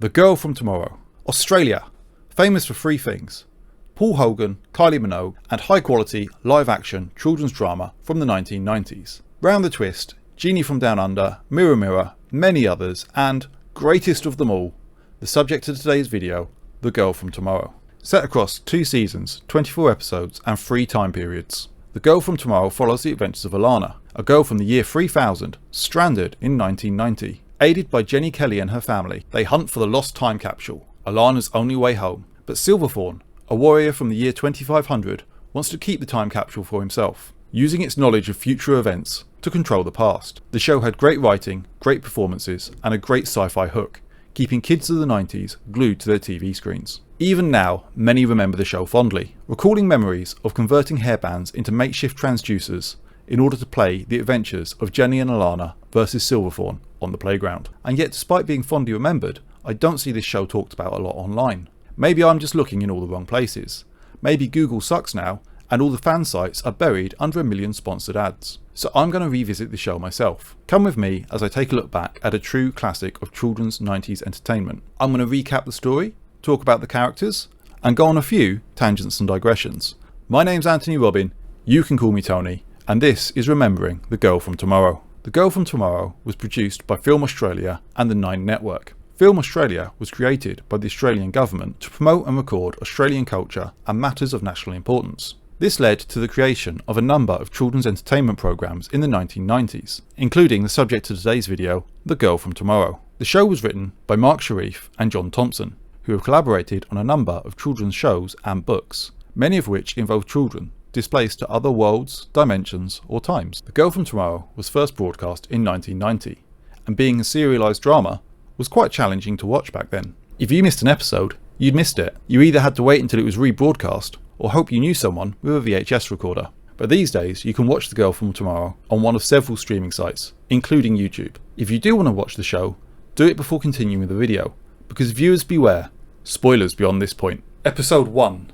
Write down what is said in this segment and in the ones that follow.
The Girl from Tomorrow. Australia, famous for three things: Paul Hogan, Kylie Minogue, and high-quality, live-action children's drama from the 1990s. Round the Twist, Genie from Down Under, Mirror Mirror, many others, and, greatest of them all, the subject of today's video, The Girl from Tomorrow. Set across 2 seasons, 24 episodes, and 3 time periods. The Girl from Tomorrow follows the adventures of Alana, a girl from the year 3000, stranded in 1990. Aided by Jenny Kelly and her family, they hunt for the lost time capsule, Alana's only way home. But Silverthorn, a warrior from the year 2500, wants to keep the time capsule for himself, using its knowledge of future events to control the past. The show had great writing, great performances, and a great sci-fi hook, keeping kids of the 90s glued to their TV screens. Even now, many remember the show fondly, recalling memories of converting hairbands into makeshift transducers in order to play the adventures of Jenny and Alana versus Silverthorn on the playground. And yet, despite being fondly remembered, I don't see this show talked about a lot online. Maybe I'm just looking in all the wrong places. Maybe Google sucks now, and all the fan sites are buried under 1 million sponsored ads. So I'm going to revisit the show myself. Come with me as I take a look back at a true classic of children's 90s entertainment. I'm going to recap the story, talk about the characters, and go on a few tangents and digressions. My name's Anthony Robin, you can call me Tony, and this is Remembering The Girl from Tomorrow. The Girl from Tomorrow was produced by Film Australia and the 9 Network. Film Australia was created by the Australian government to promote and record Australian culture and matters of national importance. This led to the creation of a number of children's entertainment programs in the 1990s, including the subject of today's video, The Girl from Tomorrow. The show was written by Mark Sharif and John Thompson, who have collaborated on a number of children's shows and books, many of which involve children displaced to other worlds, dimensions, or times. The Girl from Tomorrow was first broadcast in 1990, and being a serialised drama, was quite challenging to watch back then. If you missed an episode, you'd missed it. You either had to wait until it was rebroadcast, or hope you knew someone with a VHS recorder. But these days, you can watch The Girl from Tomorrow on one of several streaming sites, including YouTube. If you do want to watch the show, do it before continuing the video, because viewers beware, spoilers beyond this point. Episode 1,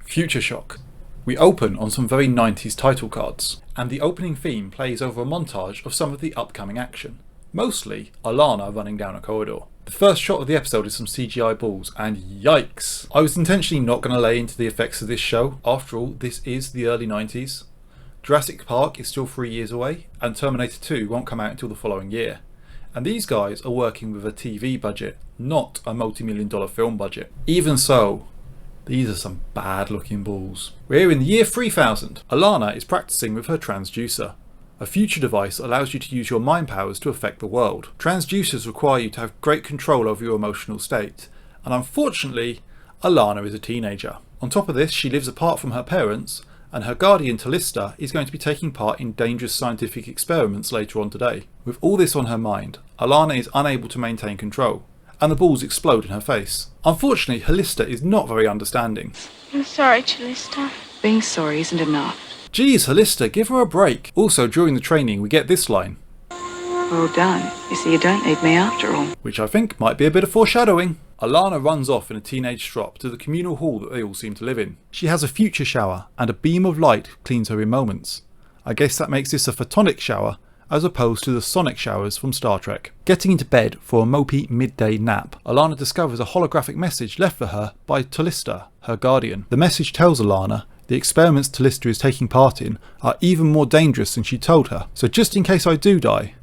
Future Shock. We open on some very 90s title cards, and the opening theme plays over a montage of some of the upcoming action. Mostly Alana running down a corridor. The first shot of the episode is some CGI balls, and yikes! I was intentionally not going to lay into the effects of this show. After all, this is the early 90s. Jurassic Park is still 3 years away, and Terminator 2 won't come out until the following year. And these guys are working with a TV budget, not a multi-million-dollar film budget. Even so, these are some bad looking balls. We're in the year 3000. Alana is practicing with her transducer. A future device allows you to use your mind powers to affect the world. Transducers require you to have great control over your emotional state, and unfortunately, Alana is a teenager. On top of this, she lives apart from her parents, and her guardian Talista is going to be taking part in dangerous scientific experiments later on today. With all this on her mind, Alana is unable to maintain control, and the balls explode in her face. Unfortunately, Talista is not very understanding. I'm sorry, Talista. Being sorry isn't enough. Geez, Talista, give her a break. Also, during the training, we get this line. Well done. You see, you don't need me after all. Which I think might be a bit of foreshadowing. Alana runs off in a teenage strop to the communal hall that they all seem to live in. She has a future shower, and a beam of light cleans her in moments. I guess that makes this a photonic shower, as opposed to the sonic showers from Star Trek. Getting into bed for a mopey midday nap, Alana discovers a holographic message left for her by Talista, her guardian. The message tells Alana the experiments Talista is taking part in are even more dangerous than she told her. So just in case I do die,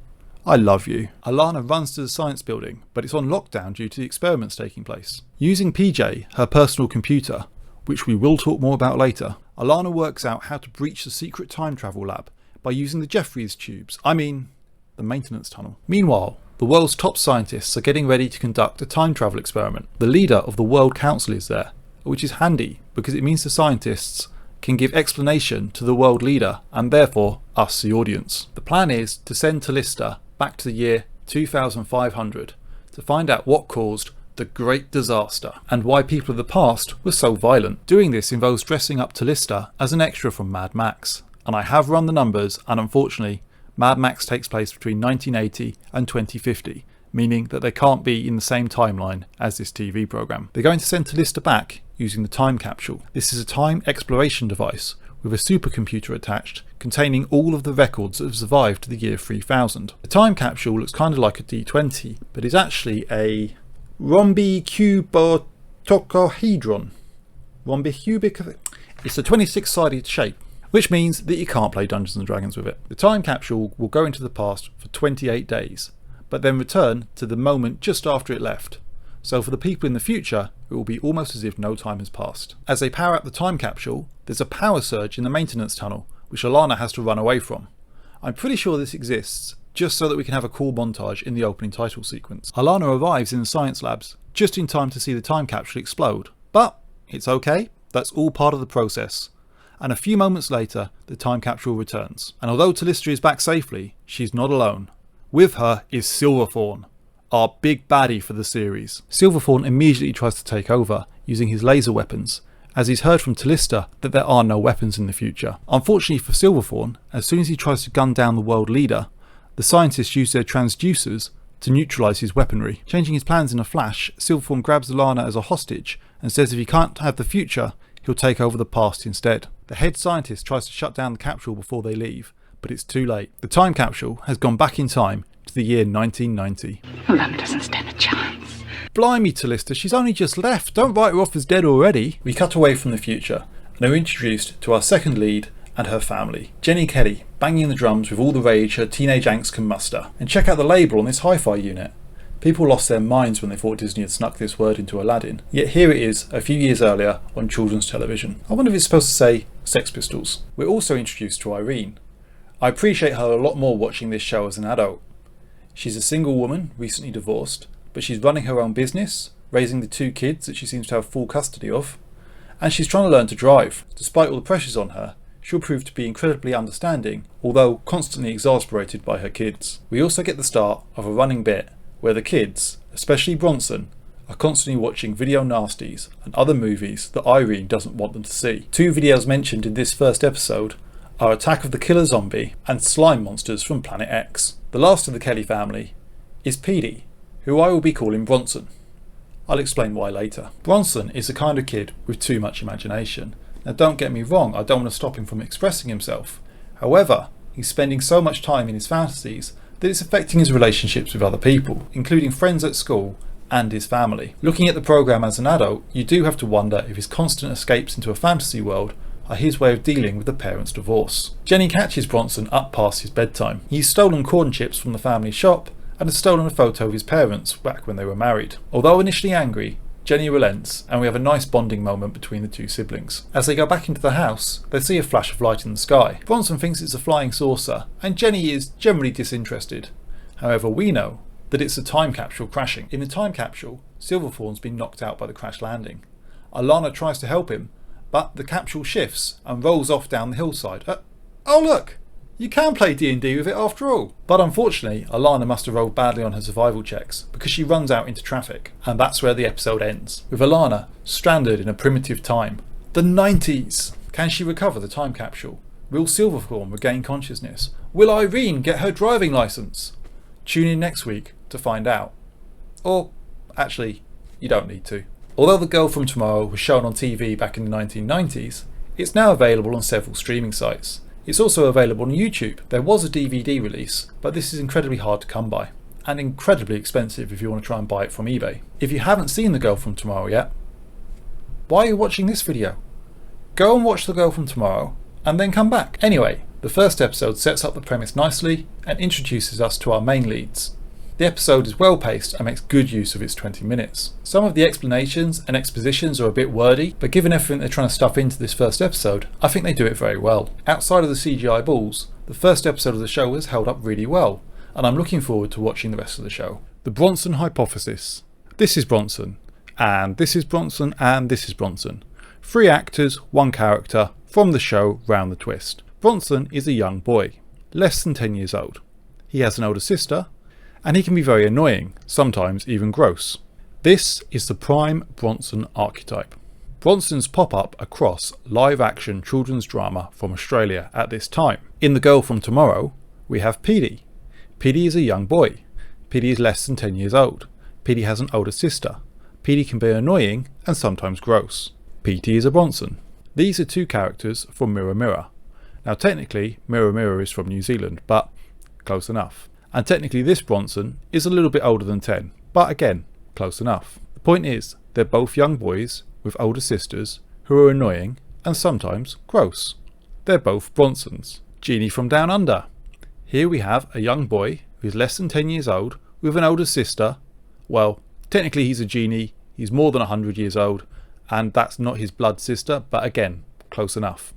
I love you. Alana runs to the science building, but it's on lockdown due to the experiments taking place. Using PJ, her personal computer, which we will talk more about later, Alana works out how to breach the secret time travel lab by using the Jeffries tubes, the maintenance tunnel. Meanwhile, the world's top scientists are getting ready to conduct a time travel experiment. The leader of the World Council is there, which is handy because it means the scientists can give explanation to the world leader and therefore us, the audience. The plan is to send Talista back to the year 2500 to find out what caused the Great Disaster and why people of the past were so violent. Doing this involves dressing up Talista as an extra from Mad Max, and I have run the numbers, and unfortunately Mad Max takes place between 1980 and 2050, meaning that they can't be in the same timeline as this TV program. They're going to send Talista back using the time capsule. This is a time exploration device with a supercomputer attached containing all of the records that have survived to the year 3000. The time capsule looks kind of like a D20, but is actually a rhombicubotocohedron. It's a 26-sided shape, which means that you can't play Dungeons & Dragons with it. The time capsule will go into the past for 28 days, but then return to the moment just after it left. So for the people in the future, it will be almost as if no time has passed. As they power up the time capsule, there's a power surge in the maintenance tunnel, which Alana has to run away from. I'm pretty sure this exists, just so that we can have a cool montage in the opening title sequence. Alana arrives in the science labs, just in time to see the time capsule explode. But it's okay, that's all part of the process. And a few moments later, the time capsule returns. And although Talista is back safely, she's not alone. With her is Silverthorn, our big baddie for the series. Silverthorn immediately tries to take over, using his laser weapons, as he's heard from Talista that there are no weapons in the future. Unfortunately for Silverthorn, as soon as he tries to gun down the world leader, the scientists use their transducers to neutralise his weaponry. Changing his plans in a flash, Silverthorn grabs Alana as a hostage and says if he can't have the future, he'll take over the past instead. The head scientist tries to shut down the capsule before they leave, but it's too late. The time capsule has gone back in time to the year 1990. Alana doesn't stand a chance. Blimey, Talista, she's only just left. Don't write her off as dead already. We cut away from the future and are introduced to our second lead and her family. Jenny Kelly, banging the drums with all the rage her teenage angst can muster. And check out the label on this hi-fi unit. People lost their minds when they thought Disney had snuck this word into Aladdin. Yet here it is, a few years earlier, on children's television. I wonder if it's supposed to say Sex Pistols. We're also introduced to Irene. I appreciate her a lot more watching this show as an adult. She's a single woman, recently divorced, but she's running her own business, raising the 2 kids that she seems to have full custody of, and she's trying to learn to drive. Despite all the pressures on her, she'll prove to be incredibly understanding, although constantly exasperated by her kids. We also get the start of a running bit where the kids, especially Bronson, are constantly watching video nasties and other movies that Irene doesn't want them to see. 2 videos mentioned in this first episode are Attack of the Killer Zombie and Slime Monsters from Planet X. The last of the Kelly family is Petey, who I will be calling Bronson. I'll explain why later. Bronson is the kind of kid with too much imagination. Now don't get me wrong, I don't want to stop him from expressing himself. However, he's spending so much time in his fantasies that it's affecting his relationships with other people, including friends at school and his family. Looking at the programme as an adult, you do have to wonder if his constant escapes into a fantasy world are his way of dealing with the parents' divorce. Jenny catches Bronson up past his bedtime. He's stolen corn chips from the family shop and has stolen a photo of his parents back when they were married. Although initially angry, Jenny relents and we have a nice bonding moment between the 2 siblings. As they go back into the house, they see a flash of light in the sky. Bronson thinks it's a flying saucer and Jenny is generally disinterested. However, we know that it's a time capsule crashing. In the time capsule, Silverthorn's been knocked out by the crash landing. Alana tries to help him, but the capsule shifts and rolls off down the hillside. Oh look! You can play D&D with it after all. But unfortunately, Alana must have rolled badly on her survival checks because she runs out into traffic. And that's where the episode ends, with Alana stranded in a primitive time. The 90s! Can she recover the time capsule? Will Silverthorn regain consciousness? Will Irene get her driving licence? Tune in next week to find out. Or, actually, you don't need to. Although The Girl from Tomorrow was shown on TV back in the 1990s, it's now available on several streaming sites. It's also available on YouTube. There was a DVD release, but this is incredibly hard to come by, and incredibly expensive if you want to try and buy it from eBay. If you haven't seen The Girl from Tomorrow yet, why are you watching this video? Go and watch The Girl from Tomorrow, and then come back. Anyway, the first episode sets up the premise nicely, and introduces us to our main leads. The episode is well paced and makes good use of its 20 minutes. Some of the explanations and expositions are a bit wordy, but given everything they're trying to stuff into this first episode, I think they do it very well. Outside of the CGI balls, the first episode of the show has held up really well, and I'm looking forward to watching the rest of the show. The Bronson Hypothesis. This is Bronson, and this is Bronson, and this is Bronson. 3 actors, 1 character, from the show Round the Twist. Bronson is a young boy, less than 10 years old. He has an older sister, and he can be very annoying, sometimes even gross. This is the prime Bronson archetype. Bronsons pop up across live-action children's drama from Australia at this time. In The Girl from Tomorrow, we have Petey. Petey is a young boy. Petey is less than 10 years old. Petey has an older sister. Petey can be annoying and sometimes gross. Petey is a Bronson. These are 2 characters from Mirror Mirror. Now technically, Mirror Mirror is from New Zealand, but close enough. And technically this Bronson is a little bit older than 10, but again, Close enough. The point is, they're both young boys with older sisters who are annoying and sometimes gross. They're both Bronsons. Genie from Down Under. Here we have a young boy who's less than 10 years old with an older sister. Well, technically he's a genie, he's more than 100 years old, and that's not his blood sister, but again, close enough.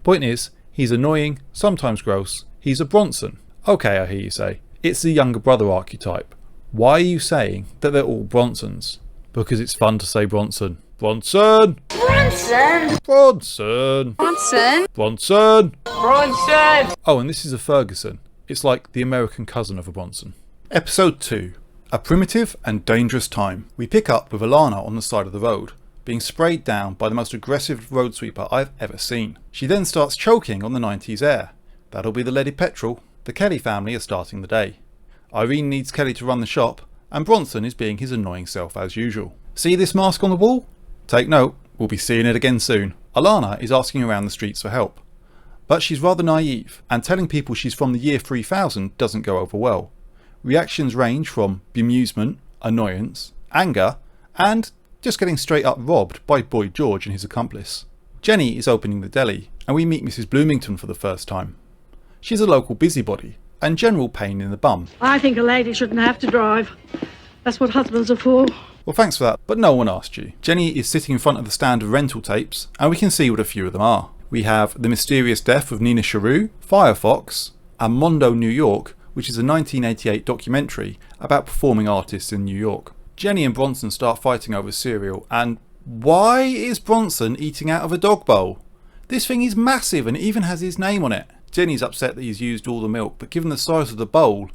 Point is, he's annoying, sometimes gross, he's a Bronson. Okay, I hear you say, it's the younger brother archetype. Why are you saying that they're all Bronsons? Because it's fun to say Bronson. Bronson! Bronson! Bronson! Bronson! Bronson! Bronson! Oh, and this is a Ferguson. It's like the American cousin of a Bronson. Episode 2. A primitive and dangerous time. We pick up with Alana on the side of the road, being sprayed down by the most aggressive road sweeper I've ever seen. She then starts choking on the 90s air. That'll be the leaded petrol. The Kelly family are starting the day. Irene needs Kelly to run the shop, and Bronson is being his annoying self as usual. See this mask on the wall? Take note, we'll be seeing it again soon. Alana is asking around the streets for help, but she's rather naive, and telling people she's from the year 3000 doesn't go over well. Reactions range from bemusement, annoyance, anger, and just getting straight up robbed by Boy George and his accomplice. Jenny is opening the deli, and we meet Mrs. Bloomington for the first time. She's a local busybody, and general pain in the bum. I think a lady shouldn't have to drive. That's what husbands are for. Well, thanks for that, but no one asked you. Jenny is sitting in front of the stand of rental tapes, and we can see what a few of them are. We have The Mysterious Death of Nina Charoux, Firefox, and Mondo, New York, which is a 1988 documentary about performing artists in New York. Jenny and Bronson start fighting over cereal, and why is Bronson eating out of a dog bowl? This thing is massive and even has his name on it. Jenny's upset that he's used all the milk, but given the size of the bowl,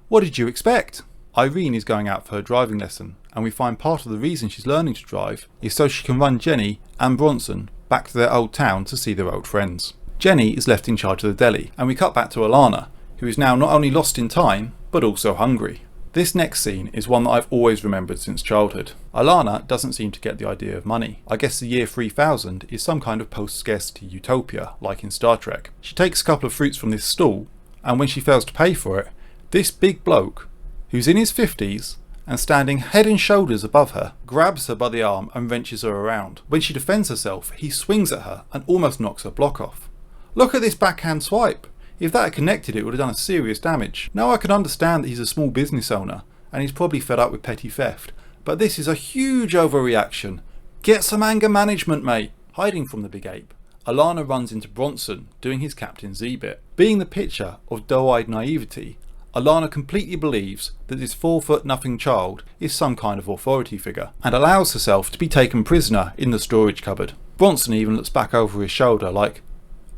what did you expect? Irene is going out for her driving lesson, and we find part of the reason she's learning to drive is so she can run Jenny and Bronson back to their old town to see their old friends. Jenny is left in charge of the deli, and we cut back to Alana, who is now not only lost in time, but also hungry. This next scene is one that I've always remembered since childhood. Alana doesn't seem to get the idea of money. I guess the year 3000 is some kind of post-scarcity utopia, like in Star Trek. She takes a couple of fruits from this stall, and when she fails to pay for it, this big bloke, who's in his 50s and standing head and shoulders above her, grabs her by the arm and wrenches her around. When she defends herself, he swings at her and almost knocks her block off. Look at this backhand swipe. If that had connected, it would have done serious damage. Now I can understand that he's a small business owner and he's probably fed up with petty theft, but this is a huge overreaction. Get some anger management, mate. Hiding from the big ape, Alana runs into Bronson doing his Captain Z bit. Being the picture of doe-eyed naivety, Alana completely believes that this 4'0" child is some kind of authority figure and allows herself to be taken prisoner in the storage cupboard. Bronson even looks back over his shoulder like,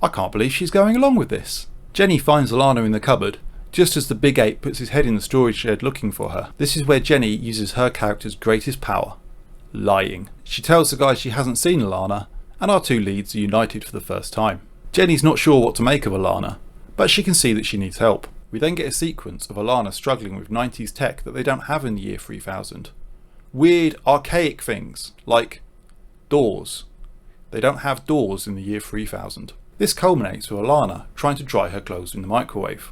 I can't believe she's going along with this. Jenny finds Alana in the cupboard just as the big ape puts his head in the storage shed looking for her. This is where Jenny uses her character's greatest power, lying. She tells the guy she hasn't seen Alana, and our two leads are united for the first time. Jenny's not sure what to make of Alana, but she can see that she needs help. We then get a sequence of Alana struggling with 90s tech that they don't have in the year 3000. Weird, archaic things, like doors. They don't have doors in the year 3000. This culminates with Alana trying to dry her clothes in the microwave.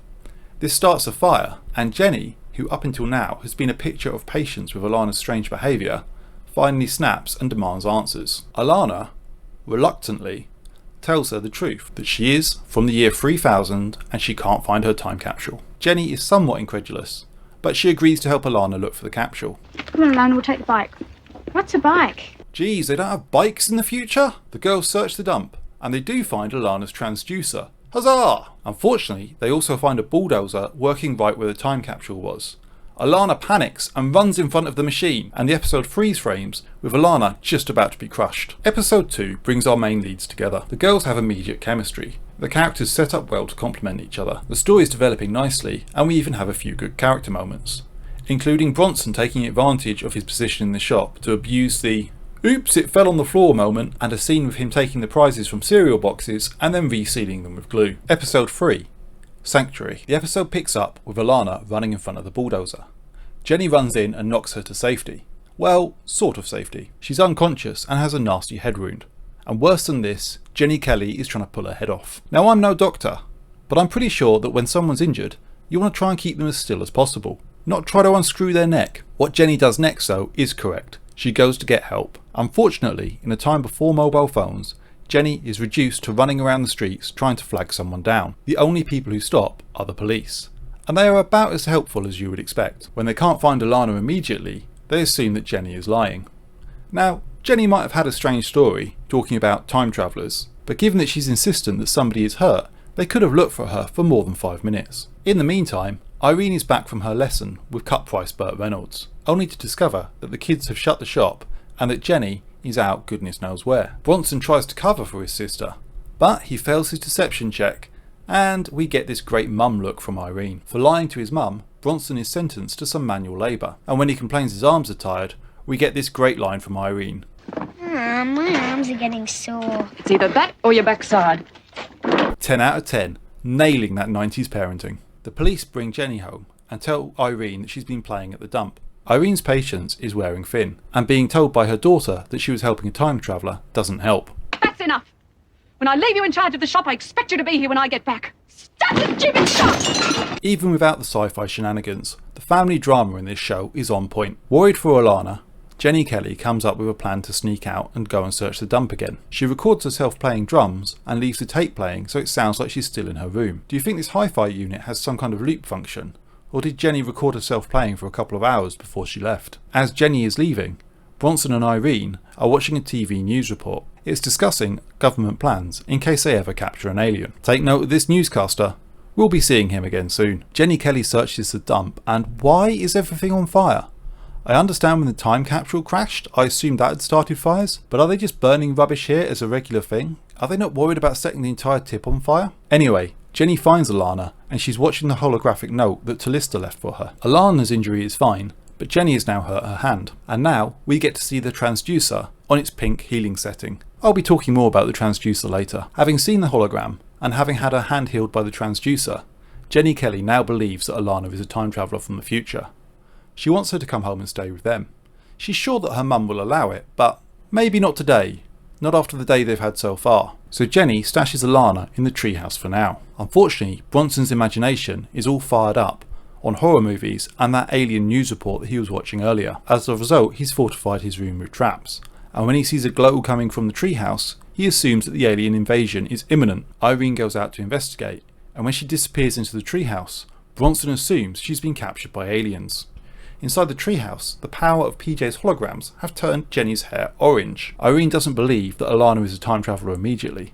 This starts a fire, and Jenny, who up until now has been a picture of patience with Alana's strange behaviour, finally snaps and demands answers. Alana, reluctantly, tells her the truth, that she is from the year 3000 and she can't find her time capsule. Jenny is somewhat incredulous, but she agrees to help Alana look for the capsule. Come on, Alana, we'll take the bike. What's a bike? Geez, they don't have bikes in the future? The girls search the dump, and they do find Alana's transducer. Huzzah! Unfortunately, they also find a bulldozer working right where the time capsule was. Alana panics and runs in front of the machine, and the episode freeze frames with Alana just about to be crushed. Episode 2 brings our main leads together. The girls have immediate chemistry. The characters set up well to complement each other. The story is developing nicely, and we even have a few good character moments, including Bronson taking advantage of his position in the shop to abuse the oops, it fell on the floor moment, and a scene with him taking the prizes from cereal boxes and then resealing them with glue. Episode 3. Sanctuary. The episode picks up with Alana running in front of the bulldozer. Jenny runs in and knocks her to safety. Well, sort of safety. She's unconscious and has a nasty head wound. And worse than this, Jenny Kelly is trying to pull her head off. Now, I'm no doctor, but I'm pretty sure that when someone's injured, you want to try and keep them as still as possible. not try to unscrew their neck. What Jenny does next though is correct. She goes to get help. Unfortunately, in a time before mobile phones, Jenny is reduced to running around the streets trying to flag someone down. The only people who stop are the police, and they are about as helpful as you would expect. When they can't find Alana immediately, they assume that Jenny is lying. Now, Jenny might have had a strange story talking about time travellers, but given that she's insistent that somebody is hurt, they could have looked for her for more than 5 minutes. In the meantime, Irene is back from her lesson with cut-price Burt Reynolds, only to discover that the kids have shut the shop and that Jenny is out goodness knows where. Bronson tries to cover for his sister, but he fails his deception check, and we get this great mum look from Irene. For lying to his mum, Bronson is sentenced to some manual labour, and when he complains his arms are tired, we get this great line from Irene. My arms are getting sore. It's either that or your backside. 10 out of 10, nailing that 90s parenting. The police bring Jenny home and tell Irene that she's been playing at the dump. Irene's patience is wearing thin, and being told by her daughter that she was helping a time traveller doesn't help. That's enough. When I leave you in charge of the shop, I expect you to be here when I get back. Stop the stupid shop! Even without the sci-fi shenanigans, the family drama in this show is on point. Worried for Alana, Jenny Kelly comes up with a plan to sneak out and go and search the dump again. She records herself playing drums and leaves the tape playing so it sounds like she's still in her room. Do you think this hi-fi unit has some kind of loop function? Or did Jenny record herself playing for a couple of hours before she left? As Jenny is leaving, Bronson and Irene are watching a TV news report. It's discussing government plans in case they ever capture an alien. Take note of this newscaster. We'll be seeing him again soon. Jenny Kelly searches the dump, and why is everything on fire? I understand when the time capsule crashed, I assumed that had started fires, but are they just burning rubbish here as a regular thing? Are they not worried about setting the entire tip on fire? Anyway, Jenny finds Alana, and she's watching the holographic note that Talista left for her. Alana's injury is fine, but Jenny has now hurt her hand, and now we get to see the transducer on its pink healing setting. I'll be talking more about the transducer later. Having seen the hologram, and having had her hand healed by the transducer, Jenny Kelly now believes that Alana is a time traveller from the future. She wants her to come home and stay with them. She's sure that her mum will allow it, but maybe not today. Not after the day they've had so far. So Jenny stashes Alana in the treehouse for now. Unfortunately, Bronson's imagination is all fired up on horror movies and that alien news report that he was watching earlier. As a result, he's fortified his room with traps. And when he sees a glow coming from the treehouse, he assumes that the alien invasion is imminent. Irene goes out to investigate, and when she disappears into the treehouse, Bronson assumes she's been captured by aliens. Inside the treehouse, the power of PJ's holograms have turned Jenny's hair orange. Irene doesn't believe that Alana is a time traveller immediately,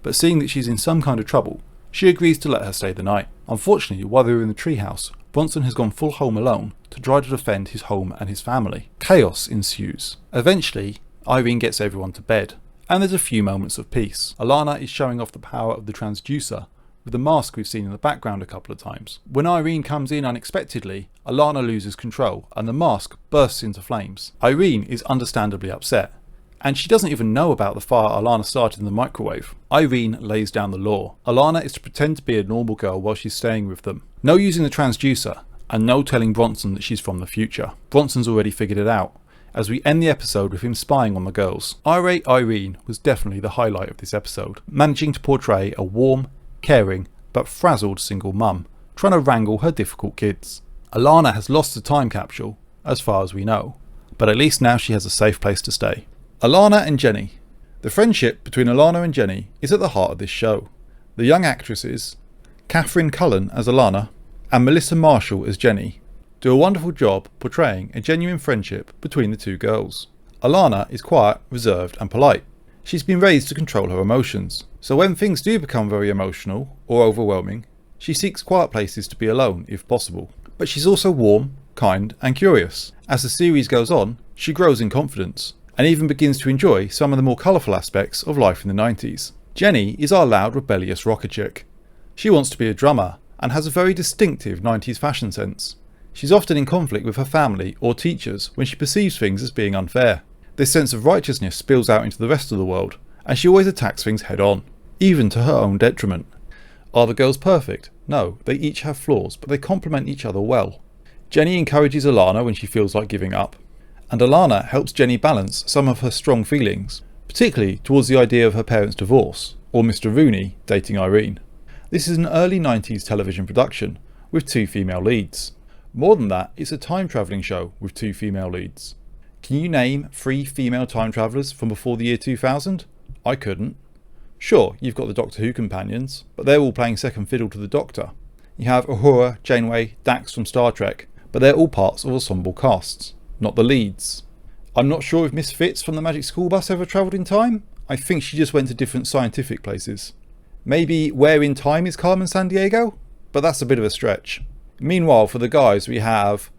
but seeing that she's in some kind of trouble, she agrees to let her stay the night. Unfortunately, while they're in the treehouse, Bronson has gone full Home Alone to try to defend his home and his family. Chaos ensues. Eventually, Irene gets everyone to bed, and there's a few moments of peace. Alana is showing off the power of the transducer with the mask we've seen in the background a couple of times. When Irene comes in unexpectedly, Alana loses control and the mask bursts into flames. Irene is understandably upset, and she doesn't even know about the fire Alana started in the microwave. Irene lays down the law. Alana is to pretend to be a normal girl while she's staying with them. No using the transducer, and no telling Bronson that she's from the future. Bronson's already figured it out, as we end the episode with him spying on the girls. Irate Irene was definitely the highlight of this episode, managing to portray a warm, caring, but frazzled single mum, trying to wrangle her difficult kids. Alana has lost the time capsule, as far as we know, but at least now she has a safe place to stay. Alana and Jenny. The friendship between Alana and Jenny is at the heart of this show. The young actresses, Catherine Cullen as Alana and Melissa Marshall as Jenny, do a wonderful job portraying a genuine friendship between the two girls. Alana is quiet, reserved and polite. She's been raised to control her emotions, so when things do become very emotional or overwhelming, she seeks quiet places to be alone if possible. But she's also warm, kind and curious. As the series goes on, she grows in confidence, and even begins to enjoy some of the more colourful aspects of life in the 90s. Jenny is our loud, rebellious rocker chick. She wants to be a drummer, and has a very distinctive 90s fashion sense. She's often in conflict with her family or teachers when she perceives things as being unfair. This sense of righteousness spills out into the rest of the world, and she always attacks things head on, even to her own detriment. Are the girls perfect? No, they each have flaws, but they complement each other well. Jenny encourages Alana when she feels like giving up, and Alana helps Jenny balance some of her strong feelings, particularly towards the idea of her parents' divorce, or Mr. Rooney dating Irene. This is an early 90s television production, with two female leads. More than that, it's a time travelling show with 2 female leads. Can you name 3 female time travellers from before the year 2000? I couldn't. Sure, you've got the Doctor Who companions, but they're all playing second fiddle to the Doctor. You have Uhura, Janeway, Dax from Star Trek, but they're all parts of ensemble casts, not the leads. I'm not sure if Miss Fitz from the Magic School Bus ever travelled in time. I think she just went to different scientific places. Maybe Where in Time is Carmen Sandiego? But that's a bit of a stretch. Meanwhile, for the guys, we have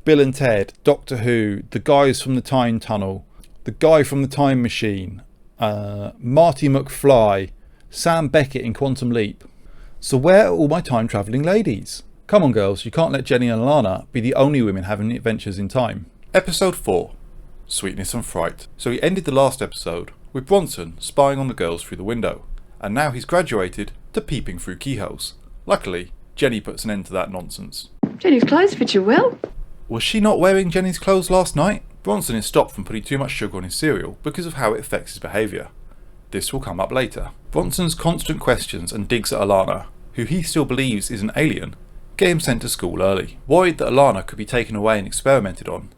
Bill and Ted, Doctor Who, the guys from the Time Tunnel, the guy from the Time Machine, Marty McFly, Sam Beckett in Quantum Leap. So where are all my time travelling ladies? Come on girls, you can't let Jenny and Alana be the only women having adventures in time. Episode 4. Sweetness and Fright. So he ended the last episode with Bronson spying on the girls through the window, and now he's graduated to peeping through keyholes. Luckily, Jenny puts an end to that nonsense. Jenny's clothes fit you well. Was she not wearing Jenny's clothes last night? Bronson is stopped from putting too much sugar on his cereal because of how it affects his behaviour. This will come up later. Bronson's constant questions and digs at Alana, who he still believes is an alien, get him sent to school early. Worried that Alana could be taken away and experimented on,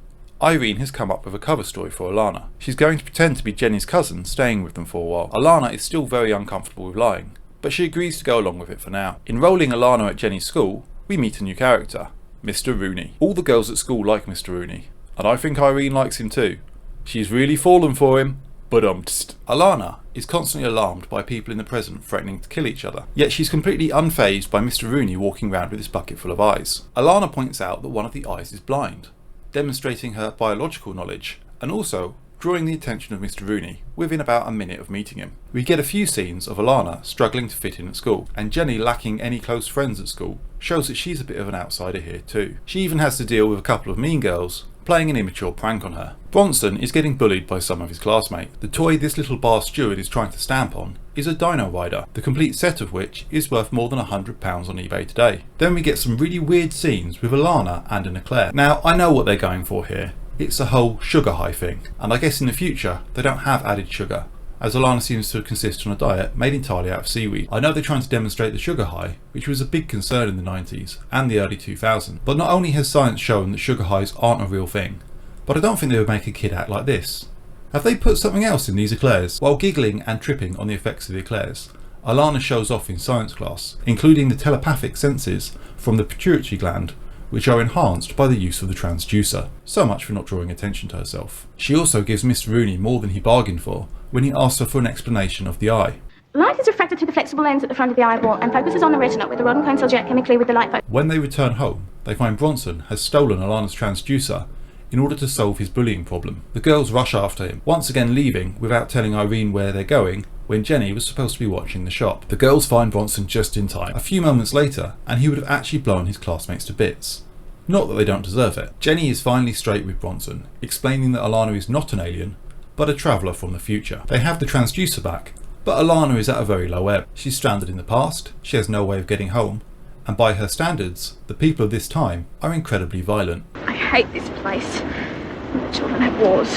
Irene has come up with a cover story for Alana. She's going to pretend to be Jenny's cousin, staying with them for a while. Alana is still very uncomfortable with lying, but she agrees to go along with it for now. Enrolling Alana at Jenny's school, we meet a new character, Mr. Rooney. All the girls at school like Mr. Rooney, and I think Irene likes him too. She's really fallen for him. Alana is constantly alarmed by people in the present threatening to kill each other, yet she's completely unfazed by Mr. Rooney walking around with his bucket full of eyes. Alana points out that one of the eyes is blind, demonstrating her biological knowledge, and also drawing the attention of Mr. Rooney within about a minute of meeting him. We get a few scenes of Alana struggling to fit in at school, and Jenny lacking any close friends at school shows that she's a bit of an outsider here too. She even has to deal with a couple of mean girls playing an immature prank on her. Bronson is getting bullied by some of his classmates. The toy this little bar steward is trying to stamp on is a Dino Rider, the complete set of which is worth more than £100 on eBay today. Then we get some really weird scenes with Alana and an eclair. Now, I know what they're going for here. It's a whole sugar high thing, and I guess in the future they don't have added sugar, as Alana seems to consist on a diet made entirely out of seaweed. I know they're trying to demonstrate the sugar high, which was a big concern in the 90s and the early 2000s, but not only has science shown that sugar highs aren't a real thing, but I don't think they would make a kid act like this. Have they put something else in these eclairs? While giggling and tripping on the effects of the eclairs, Alana shows off in science class, including the telepathic senses from the pituitary gland, which are enhanced by the use of the transducer. So much for not drawing attention to herself. She also gives Mr. Rooney more than he bargained for when he asks her for an explanation of the eye. Light is refracted through the flexible lens at the front of the eyeball and focuses on the retina with the rod and cone cell jet chemically with the light focus. When they return home, they find Bronson has stolen Alana's transducer in order to solve his bullying problem. The girls rush after him, once again leaving without telling Irene where they're going when Jenny was supposed to be watching the shop. The girls find Bronson just in time, a few moments later, and he would have actually blown his classmates to bits. Not that they don't deserve it. Jenny is finally straight with Bronson, explaining that Alana is not an alien, but a traveller from the future. They have the transducer back, but Alana is at a very low ebb. She's stranded in the past, she has no way of getting home, and by her standards, the people of this time are incredibly violent. I hate this place. The children have wars.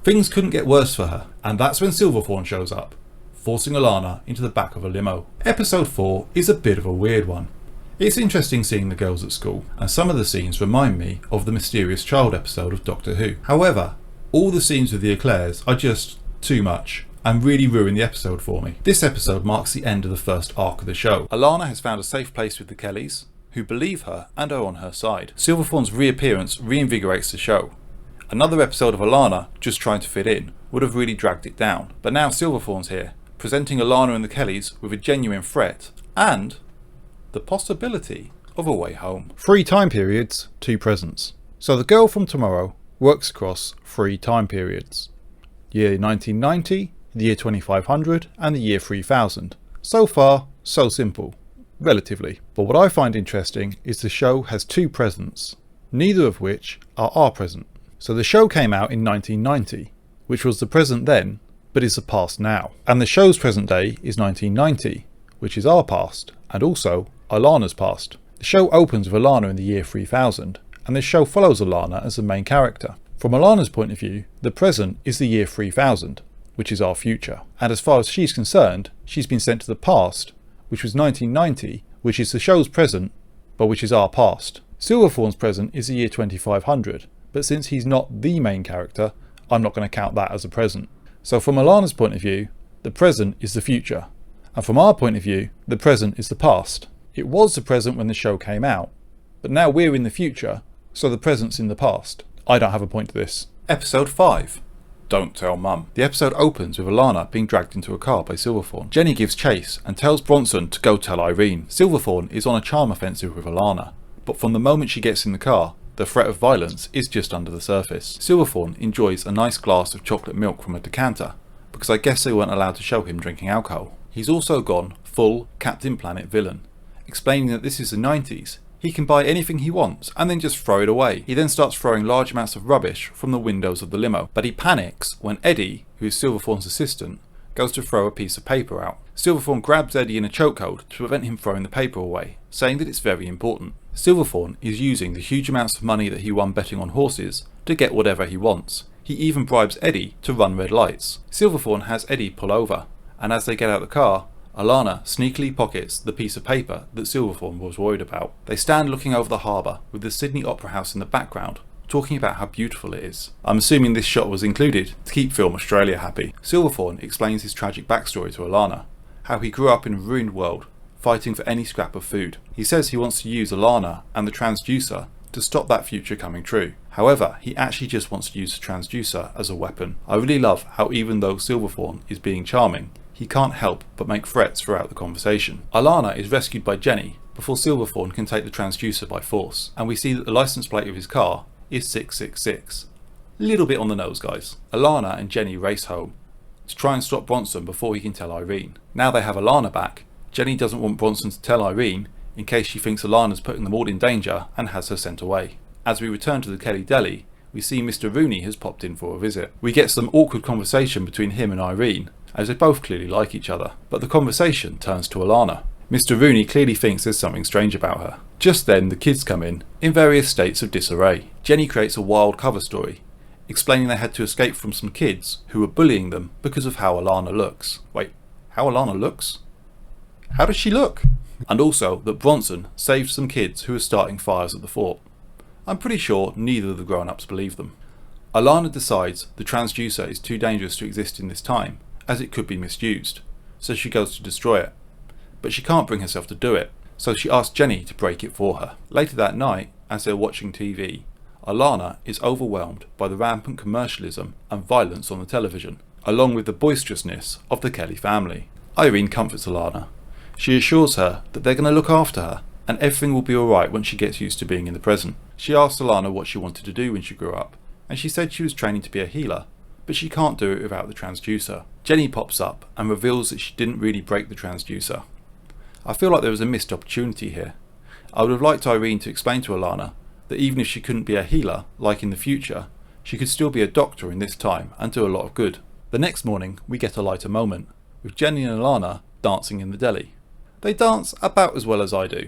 Things couldn't get worse for her, and that's when Silverthorne shows up, forcing Alana into the back of a limo. Episode 4 is a bit of a weird one. It's interesting seeing the girls at school, and some of the scenes remind me of the Mysterious Child episode of Doctor Who. However, all the scenes with the eclairs are just too much and really ruin the episode for me. This episode marks the end of the first arc of the show. Alana has found a safe place with the Kellys, who believe her and are on her side. Silverthorne's reappearance reinvigorates the show. Another episode of Alana just trying to fit in would have really dragged it down, but now Silverthorne's here, presenting Alana and the Kellys with a genuine threat and the possibility of a way home. 3 time periods, 2 presents. So the girl from tomorrow works across 3 time periods. Year 1990, the year 2500 and the year 3000. So far, so simple. Relatively. But what I find interesting is the show has 2 presents, neither of which are our present. So the show came out in 1990, which was the present then, but is the past now. And the show's present day is 1990, which is our past, and also Alana's past. The show opens with Alana in the year 3000, and the show follows Alana as the main character. From Alana's point of view, the present is the year 3000, which is our future. And as far as she's concerned, she's been sent to the past, which was 1990, which is the show's present, but which is our past. Silverthorn's present is the year 2500, but since he's not the main character, I'm not going to count that as a present. So from Alana's point of view, the present is the future, and from our point of view, the present is the past. It was the present when the show came out, but now we're in the future, so the present's in the past. I don't have a point to this. Episode 5. Don't Tell Mum. The episode opens with Alana being dragged into a car by Silverthorn. Jenny gives chase and tells Bronson to go tell Irene. Silverthorn is on a charm offensive with Alana, but from the moment she gets in the car, the threat of violence is just under the surface. Silverthorn enjoys a nice glass of chocolate milk from a decanter, because I guess they weren't allowed to show him drinking alcohol. He's also gone full Captain Planet villain, explaining that this is the 90s. He can buy anything he wants and then just throw it away. He then starts throwing large amounts of rubbish from the windows of the limo, but he panics when Eddie, who is Silverthorn's assistant, goes to throw a piece of paper out. Silverthorn grabs Eddie in a chokehold to prevent him throwing the paper away, saying that it's very important. Silverthorn is using the huge amounts of money that he won betting on horses to get whatever he wants. He even bribes Eddie to run red lights. Silverthorn has Eddie pull over, and as they get out of the car, Alana sneakily pockets the piece of paper that Silverthorn was worried about. They stand looking over the harbour with the Sydney Opera House in the background, talking about how beautiful it is. I'm assuming this shot was included to keep Film Australia happy. Silverthorn explains his tragic backstory to Alana, how he grew up in a ruined world, fighting for any scrap of food. He says he wants to use Alana and the transducer to stop that future coming true. However, he actually just wants to use the transducer as a weapon. I really love how even though Silverthorn is being charming, he can't help but make threats throughout the conversation. Alana is rescued by Jenny before Silverthorn can take the transducer by force, and we see that the license plate of his car is 666. Little bit on the nose, guys. Alana and Jenny race home to try and stop Bronson before he can tell Irene. Now they have Alana back, Jenny doesn't want Bronson to tell Irene in case she thinks Alana's putting them all in danger and has her sent away. As we return to the Kelly deli, we see Mr. Rooney has popped in for a visit. We get some awkward conversation between him and Irene, as they both clearly like each other, but the conversation turns to Alana. Mr. Rooney clearly thinks there's something strange about her. Just then the kids come in various states of disarray. Jenny creates a wild cover story, explaining they had to escape from some kids who were bullying them because of how Alana looks. Wait, how Alana looks? How does she look? And also that Bronson saved some kids who were starting fires at the fort. I'm pretty sure neither of the grown-ups believe them. Alana decides the transducer is too dangerous to exist in this time, as it could be misused, so she goes to destroy it. But she can't bring herself to do it, so she asks Jenny to break it for her. Later that night, as they're watching TV, Alana is overwhelmed by the rampant commercialism and violence on the television, along with the boisterousness of the Kelly family. Irene comforts Alana. She assures her that they're going to look after her, and everything will be alright when she gets used to being in the present. She asks Alana what she wanted to do when she grew up, and she said she was training to be a healer, but she can't do it without the transducer. Jenny pops up and reveals that she didn't really break the transducer. I feel like there was a missed opportunity here. I would have liked Irene to explain to Alana that even if she couldn't be a healer, like in the future, she could still be a doctor in this time and do a lot of good. The next morning we get a lighter moment, with Jenny and Alana dancing in the deli. They dance about as well as I do.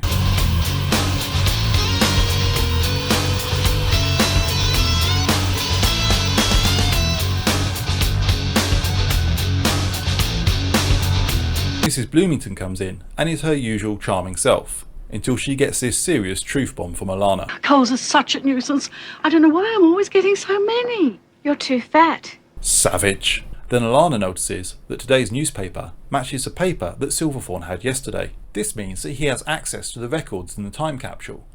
Mrs. Bloomington comes in and is her usual charming self, until she gets this serious truth bomb from Alana. Coals are such a nuisance. I don't know why I'm always getting so many. You're too fat. Savage. Then Alana notices that today's newspaper matches a paper that Silverthorn had yesterday. This means that he has access to the records in the time capsule.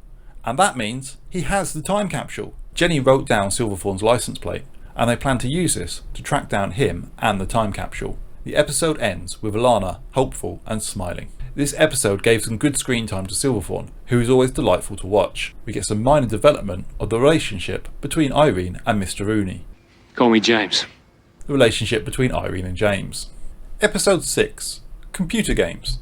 And that means he has the time capsule. Jenny wrote down Silverthorn's license plate, and they plan to use this to track down him and the time capsule. The episode ends with Alana hopeful and smiling. This episode gave some good screen time to Silverthorn, who is always delightful to watch. We get some minor development of the relationship between Irene and Mr. Rooney. Call me James. The relationship between Irene and James. Episode 6. Computer games.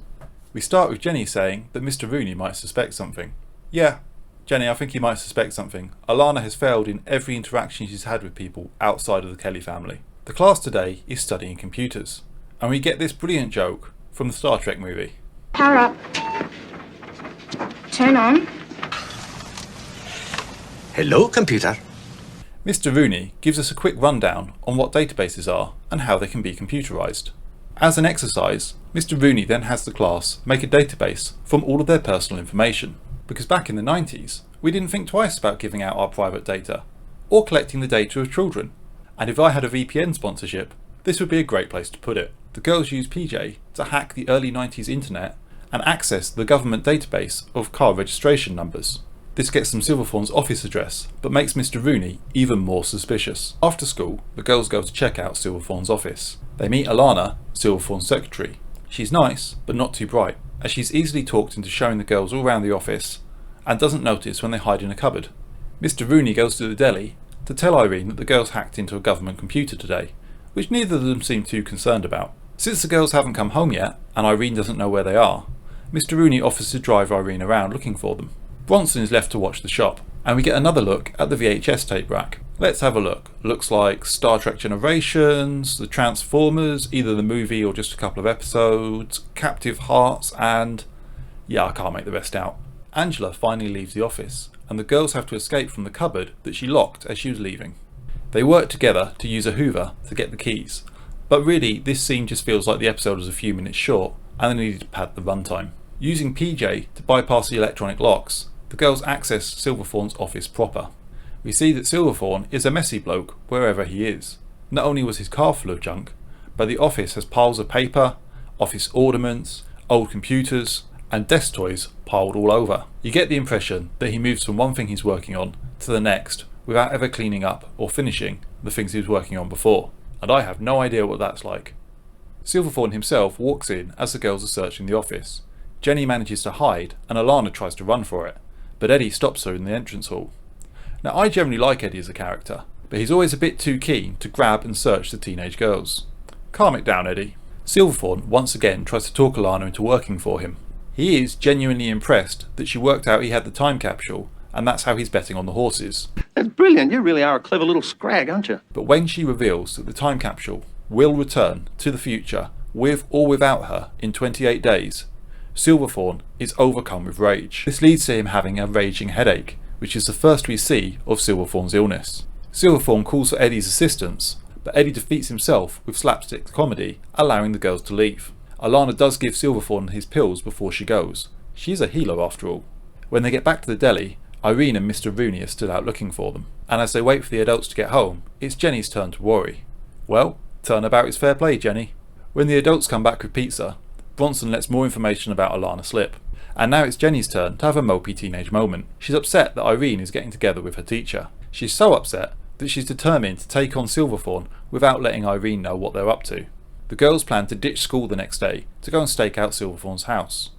We start with Jenny saying that Mr. Rooney might suspect something. Yeah, Jenny, I think he might suspect something. Alana has failed in every interaction she's had with people outside of the Kelly family. The class today is studying computers, and we get this brilliant joke from the Star Trek movie. Power up. Turn on. Hello, computer. Mr. Rooney gives us a quick rundown on what databases are and how they can be computerized. As an exercise, Mr. Rooney then has the class make a database from all of their personal information, because back in the 90s, we didn't think twice about giving out our private data, or collecting the data of children. And if I had a VPN sponsorship, this would be a great place to put it. The girls used PJ to hack the early 90s internet and access the government database of car registration numbers. This gets them Silverthorne's office address, but makes Mr. Rooney even more suspicious. After school, the girls go to check out Silverthorne's office. They meet Alana, Silverthorne's secretary. She's nice, but not too bright, as she's easily talked into showing the girls all around the office and doesn't notice when they hide in a cupboard. Mr. Rooney goes to the deli to tell Irene that the girls hacked into a government computer today, which neither of them seem too concerned about. Since the girls haven't come home yet, and Irene doesn't know where they are, Mr. Rooney offers to drive Irene around looking for them. Bronson is left to watch the shop, and we get another look at the VHS tape rack. Let's have a look. Looks like Star Trek Generations, The Transformers, either the movie or just a couple of episodes, Captive Hearts, and yeah, I can't make the rest out. Angela finally leaves the office, and the girls have to escape from the cupboard that she locked as she was leaving. They work together to use a hoover to get the keys, but really this scene just feels like the episode was a few minutes short and they needed to pad the runtime. Using PJ to bypass the electronic locks, the girls access Silverthorne's office proper. We see that Silverthorne is a messy bloke wherever he is. Not only was his car full of junk, but the office has piles of paper, office ornaments, old computers, and desk toys piled all over. You get the impression that he moves from one thing he's working on to the next without ever cleaning up or finishing the things he was working on before, and I have no idea what that's like. Silverthorne himself walks in as the girls are searching the office. Jenny manages to hide and Alana tries to run for it, but Eddie stops her in the entrance hall. Now, I generally like Eddie as a character, but he's always a bit too keen to grab and search the teenage girls. Calm it down, Eddie. Silverthorne once again tries to talk Alana into working for him. He is genuinely impressed that she worked out he had the time capsule, and that's how he's betting on the horses. That's brilliant. You really are a clever little scrag, aren't you? But when she reveals that the time capsule will return to the future with or without her in 28 days, Silverthorne is overcome with rage. This leads to him having a raging headache, which is the first we see of Silverthorne's illness. Silverthorne calls for Eddie's assistance, but Eddie defeats himself with slapstick comedy, allowing the girls to leave. Alana does give Silverthorne his pills before she goes. She's a healer after all. When they get back to the deli, Irene and Mr. Rooney are still out looking for them, and as they wait for the adults to get home, it's Jenny's turn to worry. Well, turnabout is fair play, Jenny. When the adults come back with pizza, Bronson lets more information about Alana slip, and now it's Jenny's turn to have a mopey teenage moment. She's upset that Irene is getting together with her teacher. She's so upset that she's determined to take on Silverthorne without letting Irene know what they're up to. The girls plan to ditch school the next day to go and stake out Silverthorne's house,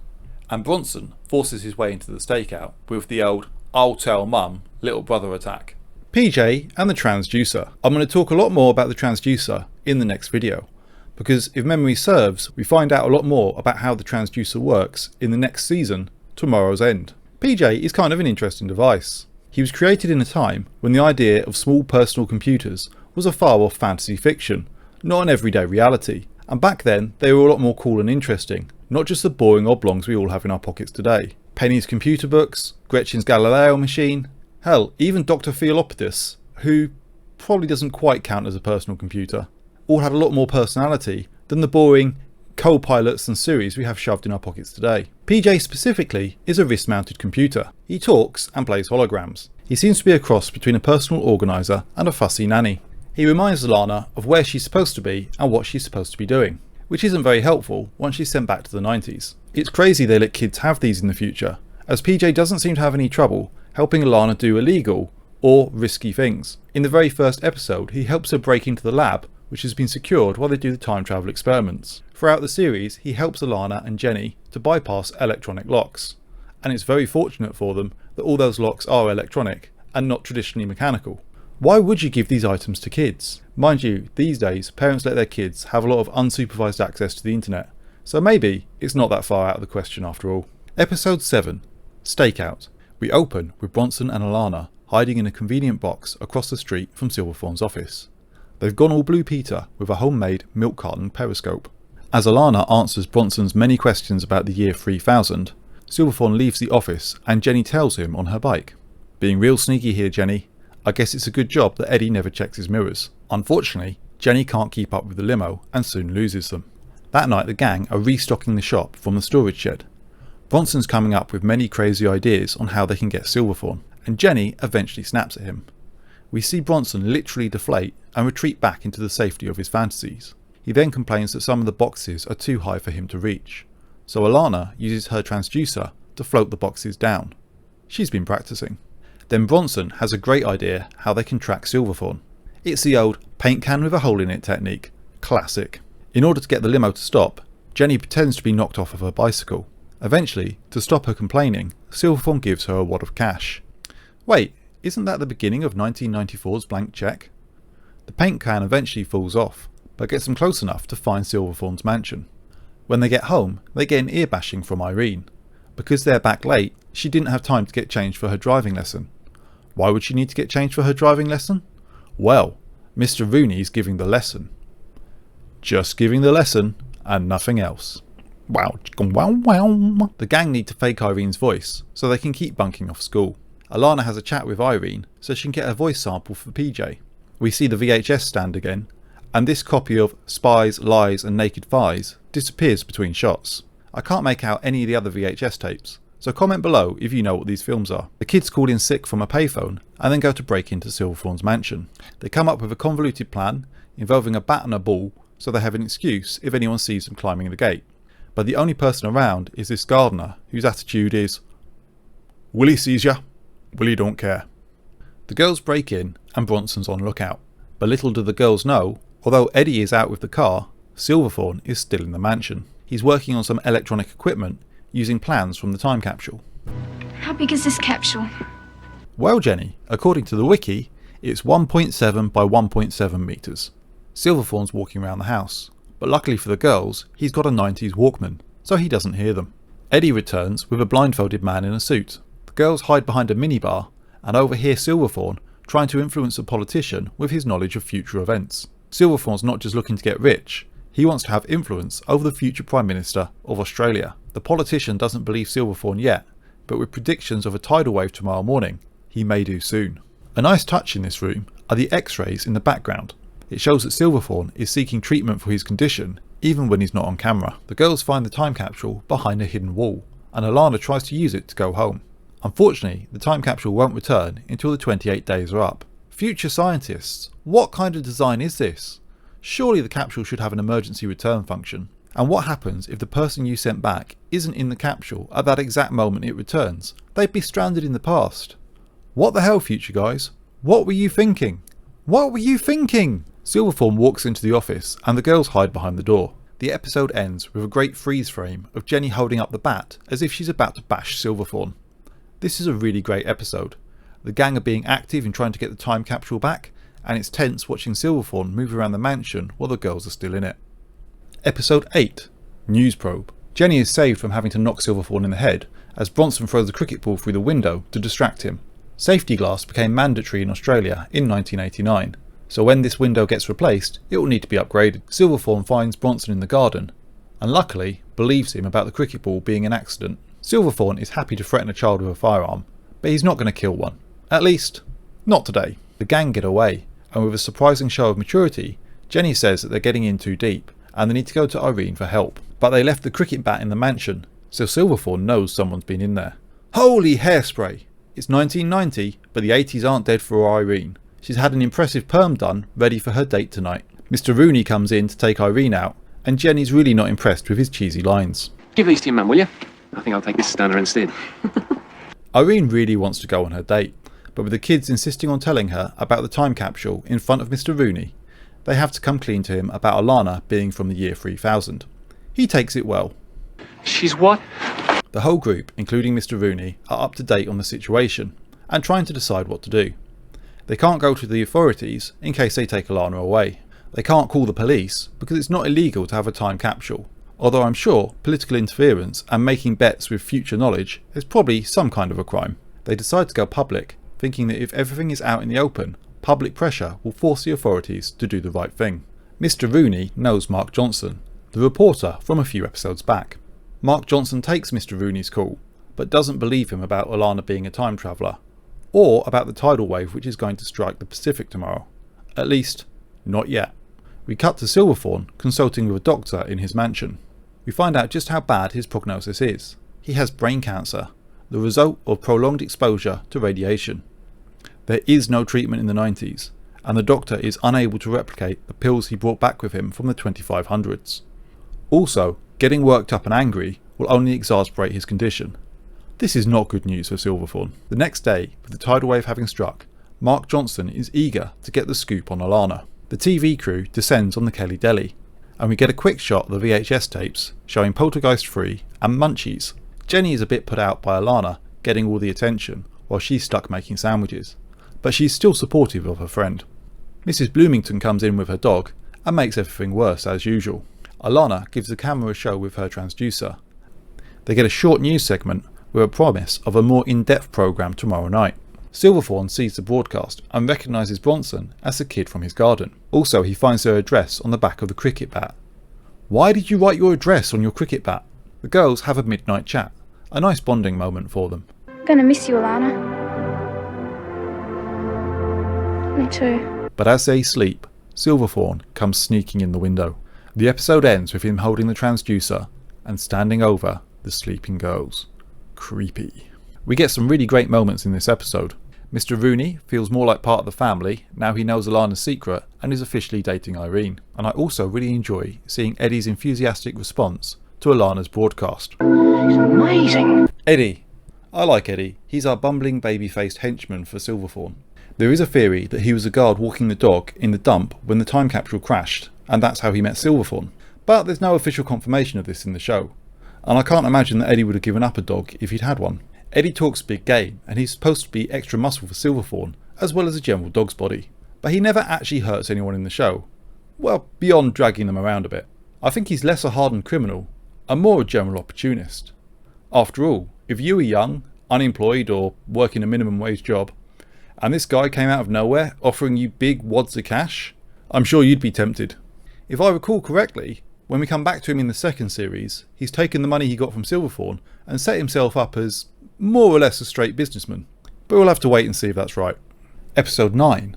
and Bronson forces his way into the stakeout with the old "I'll tell mum" little brother attack. PJ and the transducer. I'm going to talk a lot more about the transducer in the next video, because if memory serves, we find out a lot more about how the transducer works in the next season, Tomorrow's End. PJ is kind of an interesting device. He was created in a time when the idea of small personal computers was a far-off fantasy fiction, not an everyday reality, and back then they were a lot more cool and interesting, not just the boring oblongs we all have in our pockets today. Penny's computer books, Gretchen's Galileo machine, hell, even Dr. Theolopodus, who probably doesn't quite count as a personal computer, all had a lot more personality than the boring co-pilots and Siris we have shoved in our pockets today. PJ specifically is a wrist-mounted computer. He talks and plays holograms. He seems to be a cross between a personal organiser and a fussy nanny. He reminds Alana of where she's supposed to be and what she's supposed to be doing, which isn't very helpful once she's sent back to the 90s. It's crazy they let kids have these in the future, as PJ doesn't seem to have any trouble helping Alana do illegal or risky things. In the very first episode, he helps her break into the lab, which has been secured while they do the time travel experiments. Throughout the series, he helps Alana and Jenny to bypass electronic locks, and it's very fortunate for them that all those locks are electronic and not traditionally mechanical. Why would you give these items to kids? Mind you, these days parents let their kids have a lot of unsupervised access to the internet, so maybe it's not that far out of the question after all. Episode 7, Stakeout. We open with Bronson and Alana hiding in a convenient box across the street from Silverthorne's office. They've gone all Blue Peter with a homemade milk carton periscope. As Alana answers Bronson's many questions about the year 3000, Silverthorne leaves the office and Jenny tails him on her bike. Being real sneaky here, Jenny. I guess it's a good job that Eddie never checks his mirrors. Unfortunately, Jenny can't keep up with the limo and soon loses them. That night the gang are restocking the shop from the storage shed. Bronson's coming up with many crazy ideas on how they can get Silverthorne, and Jenny eventually snaps at him. We see Bronson literally deflate and retreat back into the safety of his fantasies. He then complains that some of the boxes are too high for him to reach, so Alana uses her transducer to float the boxes down. She's been practicing. Then Bronson has a great idea how they can track Silverthorne. It's the old paint can with a hole in it technique. Classic. In order to get the limo to stop, Jenny pretends to be knocked off of her bicycle. Eventually, to stop her complaining, Silverthorne gives her a wad of cash. Wait, isn't that the beginning of 1994's Blank Check? The paint can eventually falls off, but gets them close enough to find Silverthorne's mansion. When they get home, they get an ear bashing from Irene. Because they're back late, she didn't have time to get changed for her driving lesson. Why would she need to get changed for her driving lesson? Well, Mr. Rooney's giving the lesson. Just giving the lesson and nothing else. Wow, wow, wow. The gang need to fake Irene's voice so they can keep bunking off school. Alana has a chat with Irene so she can get a voice sample for PJ. We see the VHS stand again, and this copy of Spies, Lies and Naked Thighs disappears between shots. I can't make out any of the other VHS tapes, so comment below if you know what these films are. The kids call in sick from a payphone and then go to break into Silverthorne's mansion. They come up with a convoluted plan involving a bat and a ball so they have an excuse if anyone sees them climbing the gate. But the only person around is this gardener whose attitude is, Willie sees ya, Willie don't care. The girls break in and Bronson's on lookout. But little do the girls know, although Eddie is out with the car, Silverthorne is still in the mansion. He's working on some electronic equipment using plans from the time capsule. How big is this capsule? Well, Jenny, according to the wiki, it's 1.7 by 1.7 metres. Silverthorne's walking around the house, but luckily for the girls, he's got a 90s Walkman, so he doesn't hear them. Eddie returns with a blindfolded man in a suit. The girls hide behind a minibar and overhear Silverthorne trying to influence a politician with his knowledge of future events. Silverthorne's not just looking to get rich, he wants to have influence over the future Prime Minister of Australia. The politician doesn't believe Silverthorne yet, but with predictions of a tidal wave tomorrow morning, he may do soon. A nice touch in this room are the x-rays in the background. It shows that Silverthorne is seeking treatment for his condition even when he's not on camera. The girls find the time capsule behind a hidden wall, and Alana tries to use it to go home. Unfortunately, the time capsule won't return until the 28 days are up. Future scientists, what kind of design is this? Surely the capsule should have an emergency return function. And what happens if the person you sent back isn't in the capsule at that exact moment it returns? They'd be stranded in the past. What the hell, future guys? What were you thinking? What were you thinking? Silverthorne walks into the office and the girls hide behind the door. The episode ends with a great freeze frame of Jenny holding up the bat as if she's about to bash Silverthorne. This is a really great episode. The gang are being active in trying to get the time capsule back, and it's tense watching Silverthorne move around the mansion while the girls are still in it. Episode 8, News Probe. Jenny is saved from having to knock Silverthorne in the head as Bronson throws a cricket ball through the window to distract him. Safety glass became mandatory in Australia in 1989, so when this window gets replaced, it will need to be upgraded. Silverthorne finds Bronson in the garden, and luckily believes him about the cricket ball being an accident. Silverthorne is happy to threaten a child with a firearm, but he's not going to kill one. At least, not today. The gang get away, and with a surprising show of maturity, Jenny says that they're getting in too deep, and they need to go to Irene for help. But they left the cricket bat in the mansion, so Silverthorne knows someone's been in there. Holy hairspray! It's 1990, but the 80s aren't dead for Irene. She's had an impressive perm done, ready for her date tonight. Mr. Rooney comes in to take Irene out, and Jenny's really not impressed with his cheesy lines. Give these to your mum, will you? I think I'll take this stunner instead. Irene really wants to go on her date, but with the kids insisting on telling her about the time capsule in front of Mr. Rooney, they have to come clean to him about Alana being from the year 3000. He takes it well. She's what? The whole group, including Mr. Rooney, are up to date on the situation and trying to decide what to do. They can't go to the authorities in case they take Alana away. They can't call the police because it's not illegal to have a time capsule, although I'm sure political interference and making bets with future knowledge is probably some kind of a crime. They decide to go public, thinking that if everything is out in the open, public pressure will force the authorities to do the right thing. Mr. Rooney knows Mark Johnson, the reporter from a few episodes back. Mark Johnson takes Mr. Rooney's call, but doesn't believe him about Alana being a time traveller, or about the tidal wave which is going to strike the Pacific tomorrow. At least, not yet. We cut to Silverthorne consulting with a doctor in his mansion. We find out just how bad his prognosis is. He has brain cancer, the result of prolonged exposure to radiation. There is no treatment in the 90s, and the doctor is unable to replicate the pills he brought back with him from the 2500s. Also, getting worked up and angry will only exasperate his condition. This is not good news for Silverthorne. The next day, with the tidal wave having struck, Mark Johnson is eager to get the scoop on Alana. The TV crew descends on the Kelly Deli, and we get a quick shot of the VHS tapes showing Poltergeist 3 and Munchies. Jenny is a bit put out by Alana getting all the attention while she's stuck making sandwiches, but she's still supportive of her friend. Mrs. Bloomington comes in with her dog and makes everything worse as usual. Alana gives the camera a show with her transducer. They get a short news segment with a promise of a more in-depth programme tomorrow night. Silverthorne sees the broadcast and recognises Bronson as the kid from his garden. Also, he finds her address on the back of the cricket bat. Why did you write your address on your cricket bat? The girls have a midnight chat, a nice bonding moment for them. I'm gonna miss you, Alana. Me too. But as they sleep, Silverthorne comes sneaking in the window. The episode ends with him holding the transducer and standing over the sleeping girls. Creepy. We get some really great moments in this episode. Mr. Rooney feels more like part of the family now he knows Alana's secret and is officially dating Irene. And I also really enjoy seeing Eddie's enthusiastic response to Alana's broadcast. She's amazing. Eddie. I like Eddie. He's our bumbling baby-faced henchman for Silverthorne. There is a theory that he was a guard walking the dog in the dump when the time capsule crashed, and that's how he met Silverthorne. But there's no official confirmation of this in the show, and I can't imagine that Eddie would have given up a dog if he'd had one. Eddie talks big game, and he's supposed to be extra muscle for Silverthorne, as well as a general dog's body. But he never actually hurts anyone in the show. Well, beyond dragging them around a bit. I think he's less a hardened criminal, and more a general opportunist. After all, if you were young, unemployed, or working a minimum wage job, and this guy came out of nowhere offering you big wads of cash, I'm sure you'd be tempted. If I recall correctly, when we come back to him in the second series, he's taken the money he got from Silverthorne and set himself up as more or less a straight businessman. But we'll have to wait and see if that's right. Episode 9.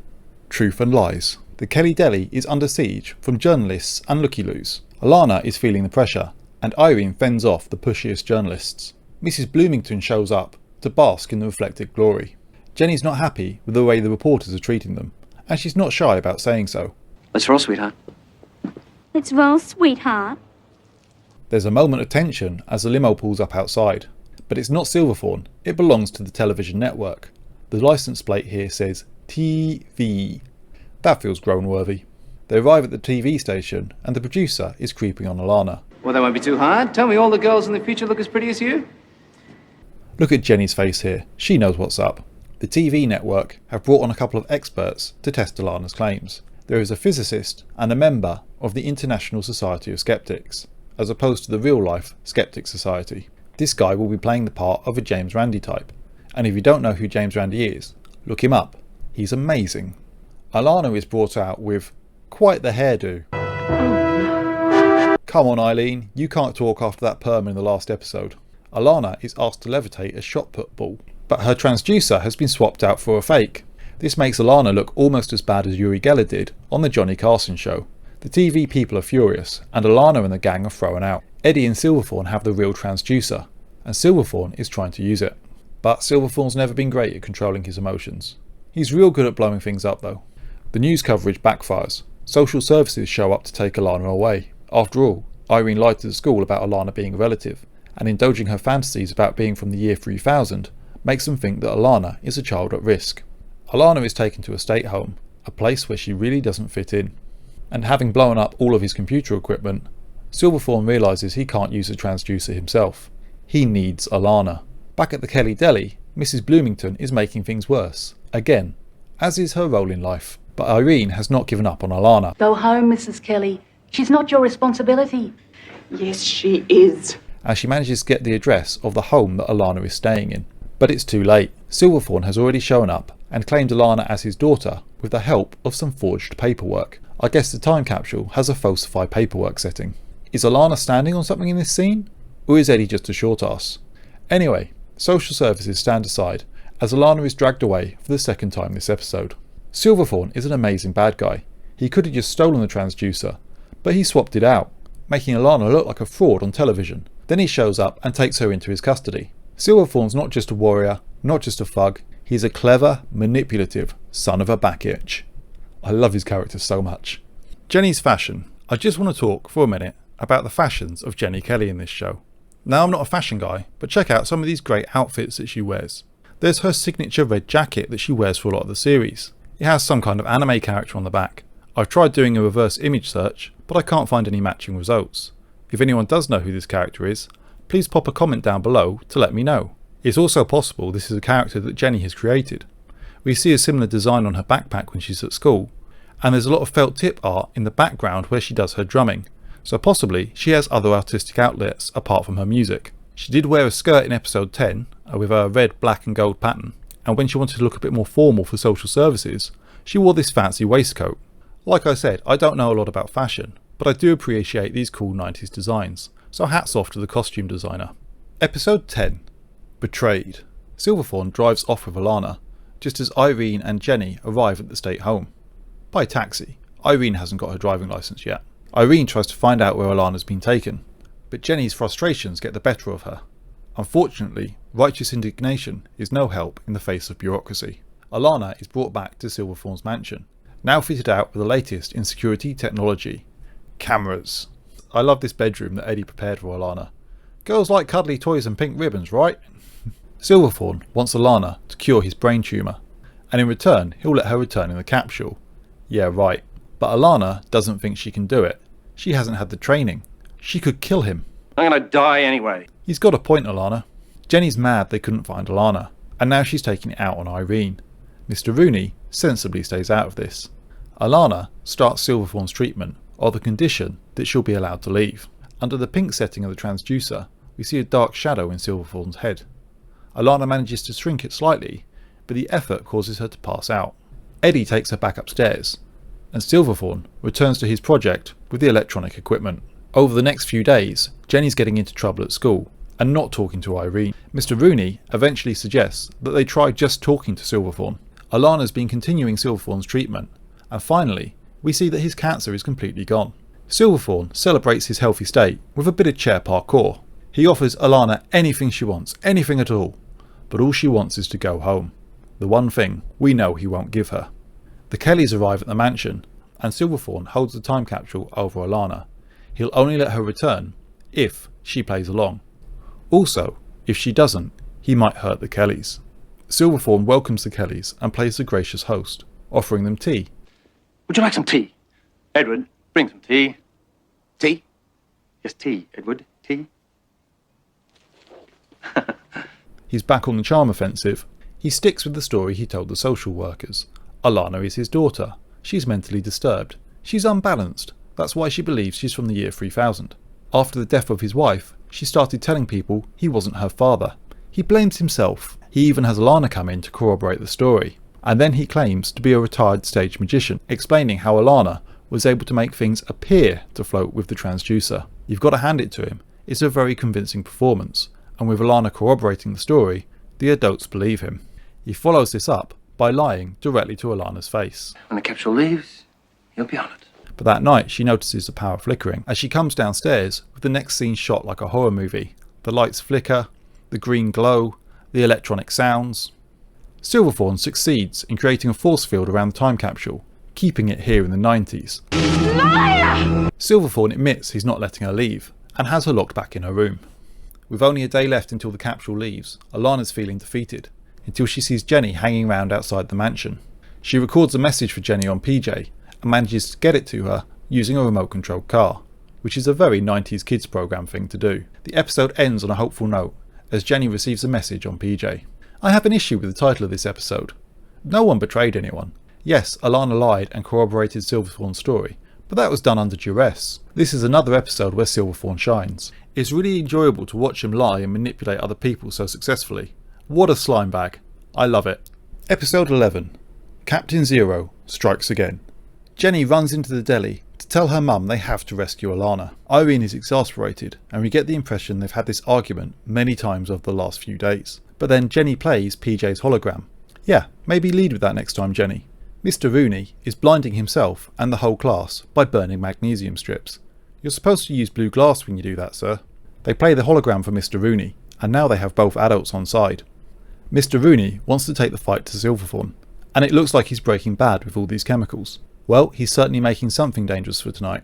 Truth and Lies. The Kelly Deli is under siege from journalists and looky-loos. Alana is feeling the pressure, and Irene fends off the pushiest journalists. Mrs. Bloomington shows up to bask in the reflected glory. Jenny's not happy with the way the reporters are treating them, and she's not shy about saying so. Let's roll, sweetheart. Let's roll, sweetheart. There's a moment of tension as the limo pulls up outside. But it's not Silverthorne, it belongs to the television network. The license plate here says TV. That feels groan-worthy. They arrive at the TV station and the producer is creeping on Alana. Well, that won't be too hard. Tell me all the girls in the future look as pretty as you. Look at Jenny's face here, she knows what's up. The TV network have brought on a couple of experts to test Alana's claims. There is a physicist and a member of the International Society of Skeptics, as opposed to the real-life Skeptic Society. This guy will be playing the part of a James Randi type, and if you don't know who James Randi is, look him up. He's amazing. Alana is brought out with quite the hairdo. Come on Eileen, you can't talk after that perm in the last episode. Alana is asked to levitate a shot put ball, but her transducer has been swapped out for a fake. This makes Alana look almost as bad as Uri Geller did on the Johnny Carson show. The TV people are furious, and Alana and the gang are thrown out. Eddie and Silverthorne have the real transducer, and Silverthorne is trying to use it. But Silverthorne's never been great at controlling his emotions. He's real good at blowing things up though. The news coverage backfires. Social services show up to take Alana away. After all, Irene lied to the school about Alana being a relative, and indulging her fantasies about being from the year 3000 makes them think that Alana is a child at risk. Alana is taken to a state home, a place where she really doesn't fit in. And having blown up all of his computer equipment, Silverthorne realises he can't use the transducer himself. He needs Alana. Back at the Kelly Deli, Mrs. Bloomington is making things worse, again, as is her role in life. But Irene has not given up on Alana. Go home, Mrs. Kelly. She's not your responsibility. Yes, she is. As she manages to get the address of the home that Alana is staying in. But it's too late. Silverthorne has already shown up and claimed Alana as his daughter with the help of some forged paperwork. I guess the time capsule has a falsified paperwork setting. Is Alana standing on something in this scene? Or is Eddie just a short ass? Anyway, social services stand aside as Alana is dragged away for the second time this episode. Silverthorne is an amazing bad guy. He could have just stolen the transducer, but he swapped it out, making Alana look like a fraud on television. Then he shows up and takes her into his custody. Silverthorn's not just a warrior, not just a thug, he's a clever, manipulative son of a back itch. I love his character so much. Jenny's fashion. I just want to talk for a minute about the fashions of Jenny Kelly in this show. Now, I'm not a fashion guy, but check out some of these great outfits that she wears. There's her signature red jacket that she wears for a lot of the series. It has some kind of anime character on the back. I've tried doing a reverse image search, but I can't find any matching results. If anyone does know who this character is, please pop a comment down below to let me know. It's also possible this is a character that Jenny has created. We see a similar design on her backpack when she's at school, and there's a lot of felt tip art in the background where she does her drumming, so possibly she has other artistic outlets apart from her music. She did wear a skirt in episode 10 with a red, black and gold pattern, and when she wanted to look a bit more formal for social services, she wore this fancy waistcoat. Like I said, I don't know a lot about fashion, but I do appreciate these cool 90s designs, so hats off to the costume designer. Episode 10. Betrayed. Silverthorn drives off with Alana, just as Irene and Jenny arrive at the state home. By taxi. Irene hasn't got her driving licence yet. Irene tries to find out where Alana's been taken, but Jenny's frustrations get the better of her. Unfortunately, righteous indignation is no help in the face of bureaucracy. Alana is brought back to Silverthorn's mansion, now fitted out with the latest in security technology. Cameras. I love this bedroom that Eddie prepared for Alana. Girls like cuddly toys and pink ribbons, right? Silverthorn wants Alana to cure his brain tumour, and in return he'll let her return in the capsule. Yeah, right. But Alana doesn't think she can do it. She hasn't had the training. She could kill him. I'm gonna die anyway. He's got a point, Alana. Jenny's mad they couldn't find Alana, and now she's taking it out on Irene. Mr. Rooney sensibly stays out of this. Alana starts Silverthorn's treatment on the condition that she'll be allowed to leave. Under the pink setting of the transducer, we see a dark shadow in Silverthorn's head. Alana manages to shrink it slightly, but the effort causes her to pass out. Eddie takes her back upstairs, and Silverthorn returns to his project with the electronic equipment. Over the next few days, Jenny's getting into trouble at school and not talking to Irene. Mr. Rooney eventually suggests that they try just talking to Silverthorn. Alana's been continuing Silverthorn's treatment, and finally, we see that his cancer is completely gone. Silverthorn celebrates his healthy state with a bit of chair parkour. He offers Alana anything she wants, anything at all, but all she wants is to go home. The one thing we know he won't give her. The Kellys arrive at the mansion, and Silverthorn holds the time capsule over Alana. He'll only let her return if she plays along. Also, if she doesn't, he might hurt the Kellys. Silverthorn welcomes the Kellys and plays the gracious host, offering them tea. Would you like some tea? Edward, bring some tea. Tea? Yes, tea, Edward. Tea? He's back on the charm offensive. He sticks with the story he told the social workers. Alana is his daughter. She's mentally disturbed. She's unbalanced. That's why she believes she's from the year 3000. After the death of his wife, she started telling people he wasn't her father. He blames himself. He even has Alana come in to corroborate the story. And then he claims to be a retired stage magician, explaining how Alana was able to make things appear to float with the transducer. You've got to hand it to him. It's a very convincing performance, and with Alana corroborating the story, the adults believe him. He follows this up by lying directly to Alana's face. When the capsule leaves, you'll be on it. But that night she notices the power flickering as she comes downstairs, with the next scene shot like a horror movie. The lights flicker, the green glow, the electronic sounds. Silverthorn succeeds in creating a force field around the time capsule, keeping it here in the 90s. Liar! Silverthorn admits he's not letting her leave, and has her locked back in her room. With only a day left until the capsule leaves, Alana's feeling defeated, until she sees Jenny hanging around outside the mansion. She records a message for Jenny on PJ, and manages to get it to her using a remote controlled car, which is a very 90s kids program thing to do. The episode ends on a hopeful note, as Jenny receives a message on PJ. I have an issue with the title of this episode. No one betrayed anyone. Yes, Alana lied and corroborated Silverthorn's story, but that was done under duress. This is another episode where Silverthorn shines. It's really enjoyable to watch him lie and manipulate other people so successfully. What a slime bag. I love it. Episode 11. Captain Zero strikes again. Jenny runs into the deli to tell her mum they have to rescue Alana. Irene is exasperated, and we get the impression they've had this argument many times over the last few days. But then Jenny plays PJ's hologram. Yeah, maybe lead with that next time, Jenny. Mr. Rooney is blinding himself and the whole class by burning magnesium strips. You're supposed to use blue glass when you do that, sir. They play the hologram for Mr. Rooney, and now they have both adults on side. Mr. Rooney wants to take the fight to Silverthorne, and it looks like he's breaking bad with all these chemicals. Well, he's certainly making something dangerous for tonight.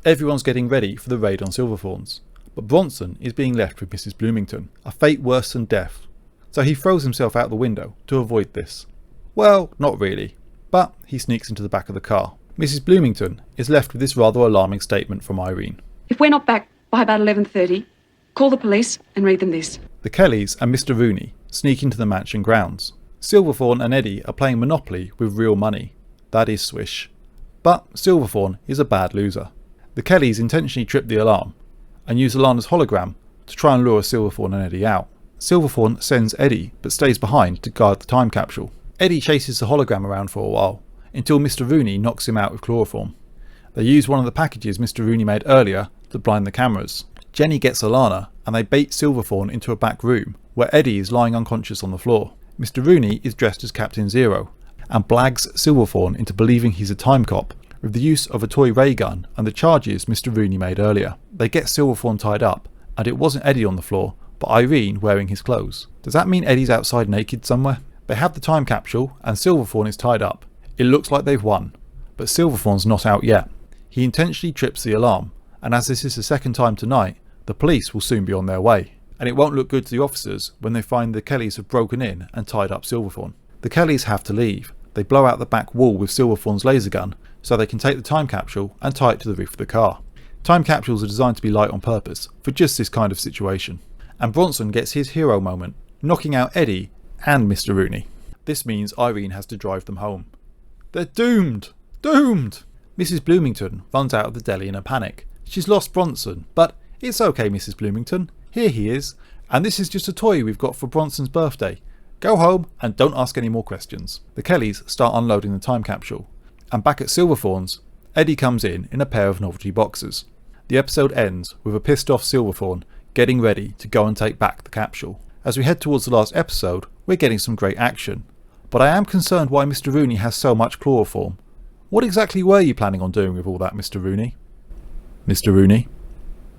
Everyone's getting ready for the raid on Silverthorns, but Bronson is being left with Mrs. Bloomington, a fate worse than death, so he throws himself out the window to avoid this. Well, not really, but he sneaks into the back of the car. Mrs. Bloomington is left with this rather alarming statement from Irene. If we're not back by about 11:30, call the police and read them this. The Kellys and Mr. Rooney sneak into the mansion grounds. Silverthorne and Eddie are playing Monopoly with real money. That is swish. But Silverthorne is a bad loser. The Kellys intentionally trip the alarm and use Alana's hologram to try and lure Silverthorne and Eddie out. Silverthorne sends Eddie but stays behind to guard the time capsule. Eddie chases the hologram around for a while until Mr. Rooney knocks him out with chloroform. They use one of the packages Mr. Rooney made earlier to blind the cameras. Jenny gets Alana and they bait Silverthorne into a back room where Eddie is lying unconscious on the floor. Mr. Rooney is dressed as Captain Zero and blags Silverthorne into believing he's a time cop with the use of a toy ray gun and the charges Mr. Rooney made earlier. They get Silverthorne tied up, and it wasn't Eddie on the floor, but Irene wearing his clothes. Does that mean Eddie's outside naked somewhere? They have the time capsule and Silverthorne is tied up. It looks like they've won, but Silverthorne's not out yet. He intentionally trips the alarm, and as this is the second time tonight, the police will soon be on their way. And it won't look good to the officers when they find the Kellys have broken in and tied up Silverthorne. The Kellys have to leave. They blow out the back wall with Silverthorne's laser gun so they can take the time capsule and tie it to the roof of the car. Time capsules are designed to be light on purpose for just this kind of situation. And Bronson gets his hero moment, knocking out Eddie and Mr. Rooney. This means Irene has to drive them home. They're doomed! Doomed! Mrs. Bloomington runs out of the deli in a panic. She's lost Bronson, but it's okay, Mrs. Bloomington. Here he is, and this is just a toy we've got for Bronson's birthday. Go home and don't ask any more questions. The Kellys start unloading the time capsule, and back at Silverthorne's, Eddie comes in a pair of novelty boxers. The episode ends with a pissed off Silverthorne getting ready to go and take back the capsule. As we head towards the last episode, we're getting some great action, but I am concerned why Mr. Rooney has so much chloroform. What exactly were you planning on doing with all that, Mr. Rooney? Mr. Rooney?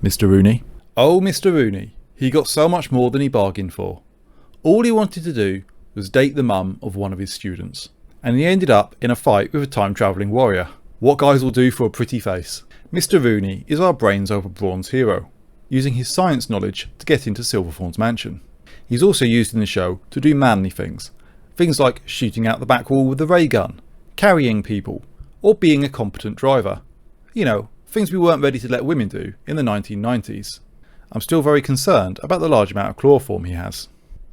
Mr. Rooney? Oh, Mr. Rooney. He got so much more than he bargained for. All he wanted to do was date the mum of one of his students, and he ended up in a fight with a time-travelling warrior. What guys will do for a pretty face. Mr. Rooney is our brains over bronze hero, using his science knowledge to get into Silverthorne's mansion. He's also used in the show to do manly things. Things like shooting out the back wall with a ray gun, carrying people, or being a competent driver. You know, things we weren't ready to let women do in the 1990s. I'm still very concerned about the large amount of chloroform he has.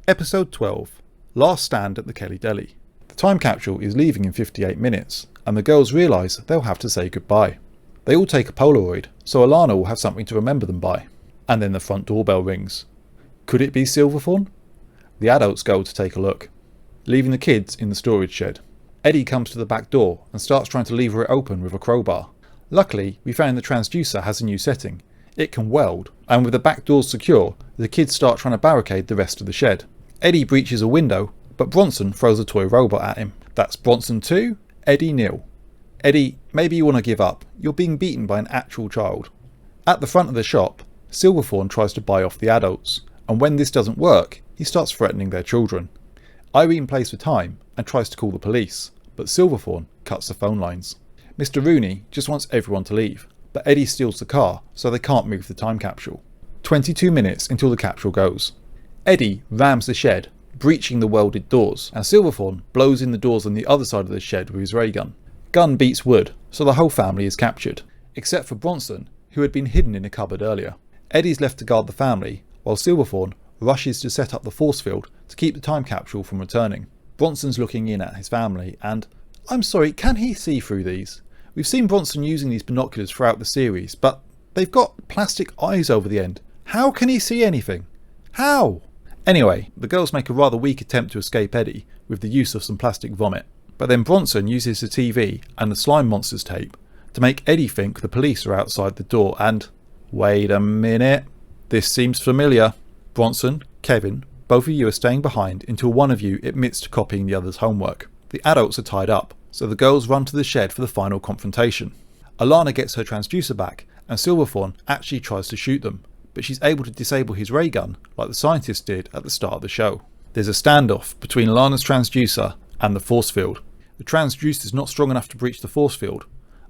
Episode 12. Last Stand at the Kelly Deli. The time capsule is leaving in 58 minutes, and the girls realise they'll have to say goodbye. They all take a Polaroid, so Alana will have something to remember them by. And then the front doorbell rings. Could it be Silverthorne? The adults go to take a look, leaving the kids in the storage shed. Eddie comes to the back door and starts trying to lever it open with a crowbar. Luckily, we found the transducer has a new setting. It can weld, and with the back doors secure, the kids start trying to barricade the rest of the shed. Eddie breaches a window, but Bronson throws a toy robot at him. That's Bronson 2, Eddie 0. Eddie, maybe you want to give up. You're being beaten by an actual child. At the front of the shop, Silverthorne tries to buy off the adults, and when this doesn't work, he starts threatening their children. Irene plays for time and tries to call the police, but Silverthorne cuts the phone lines. Mr. Rooney just wants everyone to leave, but Eddie steals the car so they can't move the time capsule. 22 minutes until the capsule goes. Eddie rams the shed, breaching the welded doors, and Silverthorne blows in the doors on the other side of the shed with his ray gun. Gun beats wood, so the whole family is captured, except for Bronson, who had been hidden in a cupboard earlier. Eddie's left to guard the family, while Silverthorne rushes to set up the force field to keep the time capsule from returning. Bronson's looking in at his family and, I'm sorry, can he see through these? We've seen Bronson using these binoculars throughout the series, but they've got plastic eyes over the end. How can he see anything? How? Anyway, the girls make a rather weak attempt to escape Eddie with the use of some plastic vomit, but then Bronson uses the TV and the slime monsters tape to make Eddie think the police are outside the door and... Wait a minute. This seems familiar. Bronson, Kevin, both of you are staying behind until one of you admits to copying the other's homework. The adults are tied up, so the girls run to the shed for the final confrontation. Alana gets her transducer back, and Silverthorne actually tries to shoot them, but she's able to disable his ray gun like the scientists did at the start of the show. There's a standoff between Alana's transducer and the force field. The transducer is not strong enough to breach the force field,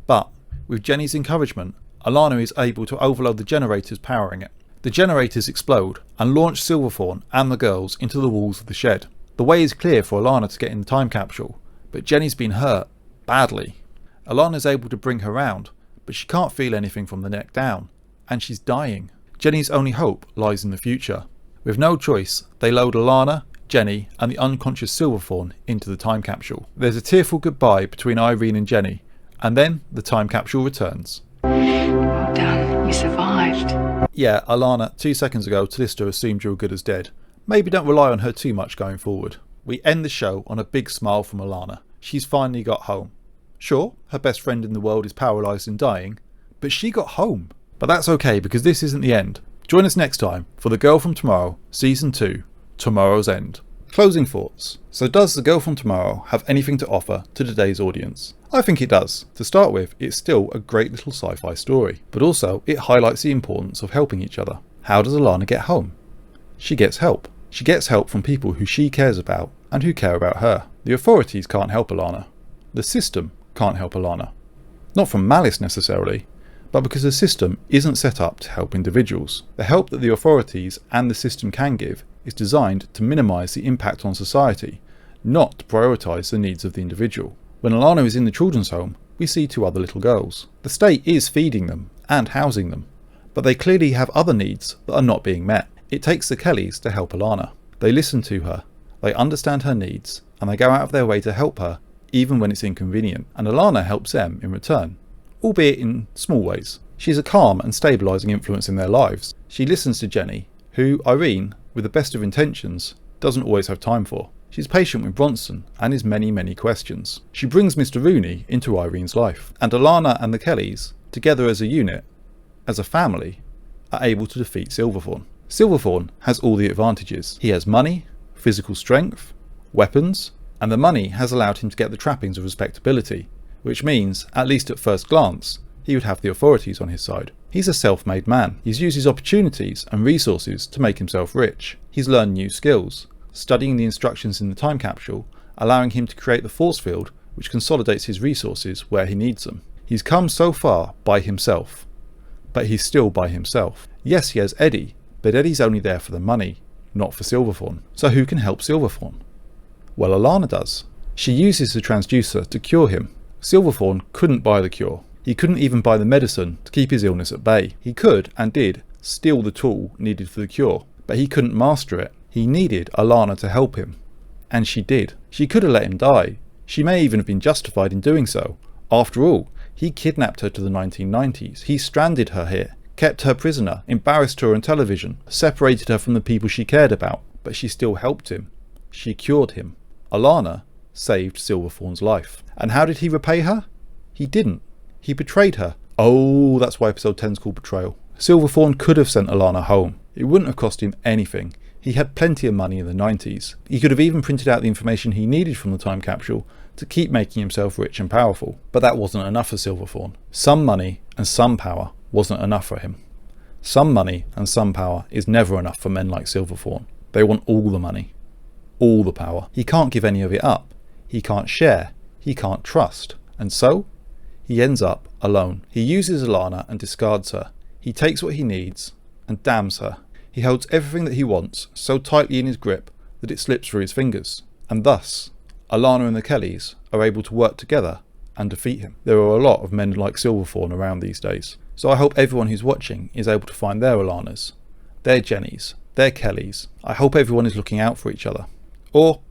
but with Jenny's encouragement, Alana is able to overload the generators powering it. The generators explode and launch Silverthorne and the girls into the walls of the shed. The way is clear for Alana to get in the time capsule, but Jenny's been hurt badly. Alana's able to bring her round, but she can't feel anything from the neck down, and she's dying. Jenny's only hope lies in the future. With no choice, they load Alana, Jenny and the unconscious Silverthorne into the time capsule. There's a tearful goodbye between Irene and Jenny, and then the time capsule returns. Well done. You survived. Yeah, Alana, 2 seconds ago Tallista assumed you were good as dead. Maybe don't rely on her too much going forward. We end the show on a big smile from Alana. She's finally got home. Sure, her best friend in the world is paralysed and dying, but she got home. But that's okay, because this isn't the end. Join us next time for The Girl from Tomorrow, Season 2, Tomorrow's End. Closing thoughts. So does The Girl from Tomorrow have anything to offer to today's audience? I think it does. To start with, it's still a great little sci-fi story, but also it highlights the importance of helping each other. How does Alana get home? She gets help. She gets help from people who she cares about and who care about her. The authorities can't help Alana. The system can't help Alana. Not from malice necessarily, but because the system isn't set up to help individuals. The help that the authorities and the system can give is designed to minimise the impact on society, not to prioritise the needs of the individual. When Alana is in the children's home, we see 2 other little girls. The state is feeding them and housing them, but they clearly have other needs that are not being met. It takes the Kellys to help Alana. They listen to her, they understand her needs, and they go out of their way to help her even when it's inconvenient, and Alana helps them in return, albeit in small ways. She's a calm and stabilising influence in their lives. She listens to Jenny, who Irene, with the best of intentions, doesn't always have time for. She's patient with Bronson and his many questions. She brings Mr. Rooney into Irene's life, and Alana and the Kellys, together as a unit, as a family, are able to defeat Silverthorne. Silverthorne has all the advantages. He has money, physical strength, weapons, and the money has allowed him to get the trappings of respectability, which means, at least at first glance, he would have the authorities on his side. He's a self-made man. He's used his opportunities and resources to make himself rich. He's learned new skills, studying the instructions in the time capsule, allowing him to create the force field which consolidates his resources where he needs them. He's come so far by himself, but he's still by himself. Yes, he has Eddie, but Eddie's only there for the money, not for Silverthorne. So who can help Silverthorne? Well, Alana does. She uses the transducer to cure him. Silverthorne couldn't buy the cure. He couldn't even buy the medicine to keep his illness at bay. He could, and did, steal the tool needed for the cure, but he couldn't master it. He needed Alana to help him. And she did. She could have let him die. She may even have been justified in doing so. After all, he kidnapped her to the 1990s. He stranded her here, kept her prisoner, embarrassed her on television, separated her from the people she cared about. But she still helped him. She cured him. Alana saved Silverthorne's life. And how did he repay her? He didn't. He betrayed her. Oh, that's why episode 10 is called Betrayal. Silverthorne could have sent Alana home. It wouldn't have cost him anything. He had plenty of money in the 90s. He could have even printed out the information he needed from the time capsule to keep making himself rich and powerful. But that wasn't enough for Silverthorne. Some money and some power wasn't enough for him. Some money and some power is never enough for men like Silverthorne. They want all the money, all the power. He can't give any of it up. He can't share. He can't trust. And so he ends up alone. He uses Alana and discards her. He takes what he needs and damns her. He holds everything that he wants so tightly in his grip that it slips through his fingers. And thus, Alana and the Kellys are able to work together and defeat him. There are a lot of men like Silverthorne around these days. So I hope everyone who's watching is able to find their Alanas, their Jennys, their Kellys. I hope everyone is looking out for each other. Or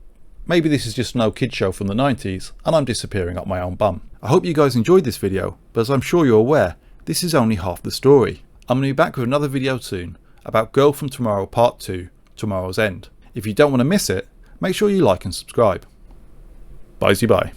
maybe this is just an old kid show from the 90s and I'm disappearing up my own bum. I hope you guys enjoyed this video, but as I'm sure you're aware, this is only half the story. I'm going to be back with another video soon about Girl from Tomorrow Part 2, Tomorrow's End. If you don't want to miss it, make sure you like and subscribe. Bye-bye.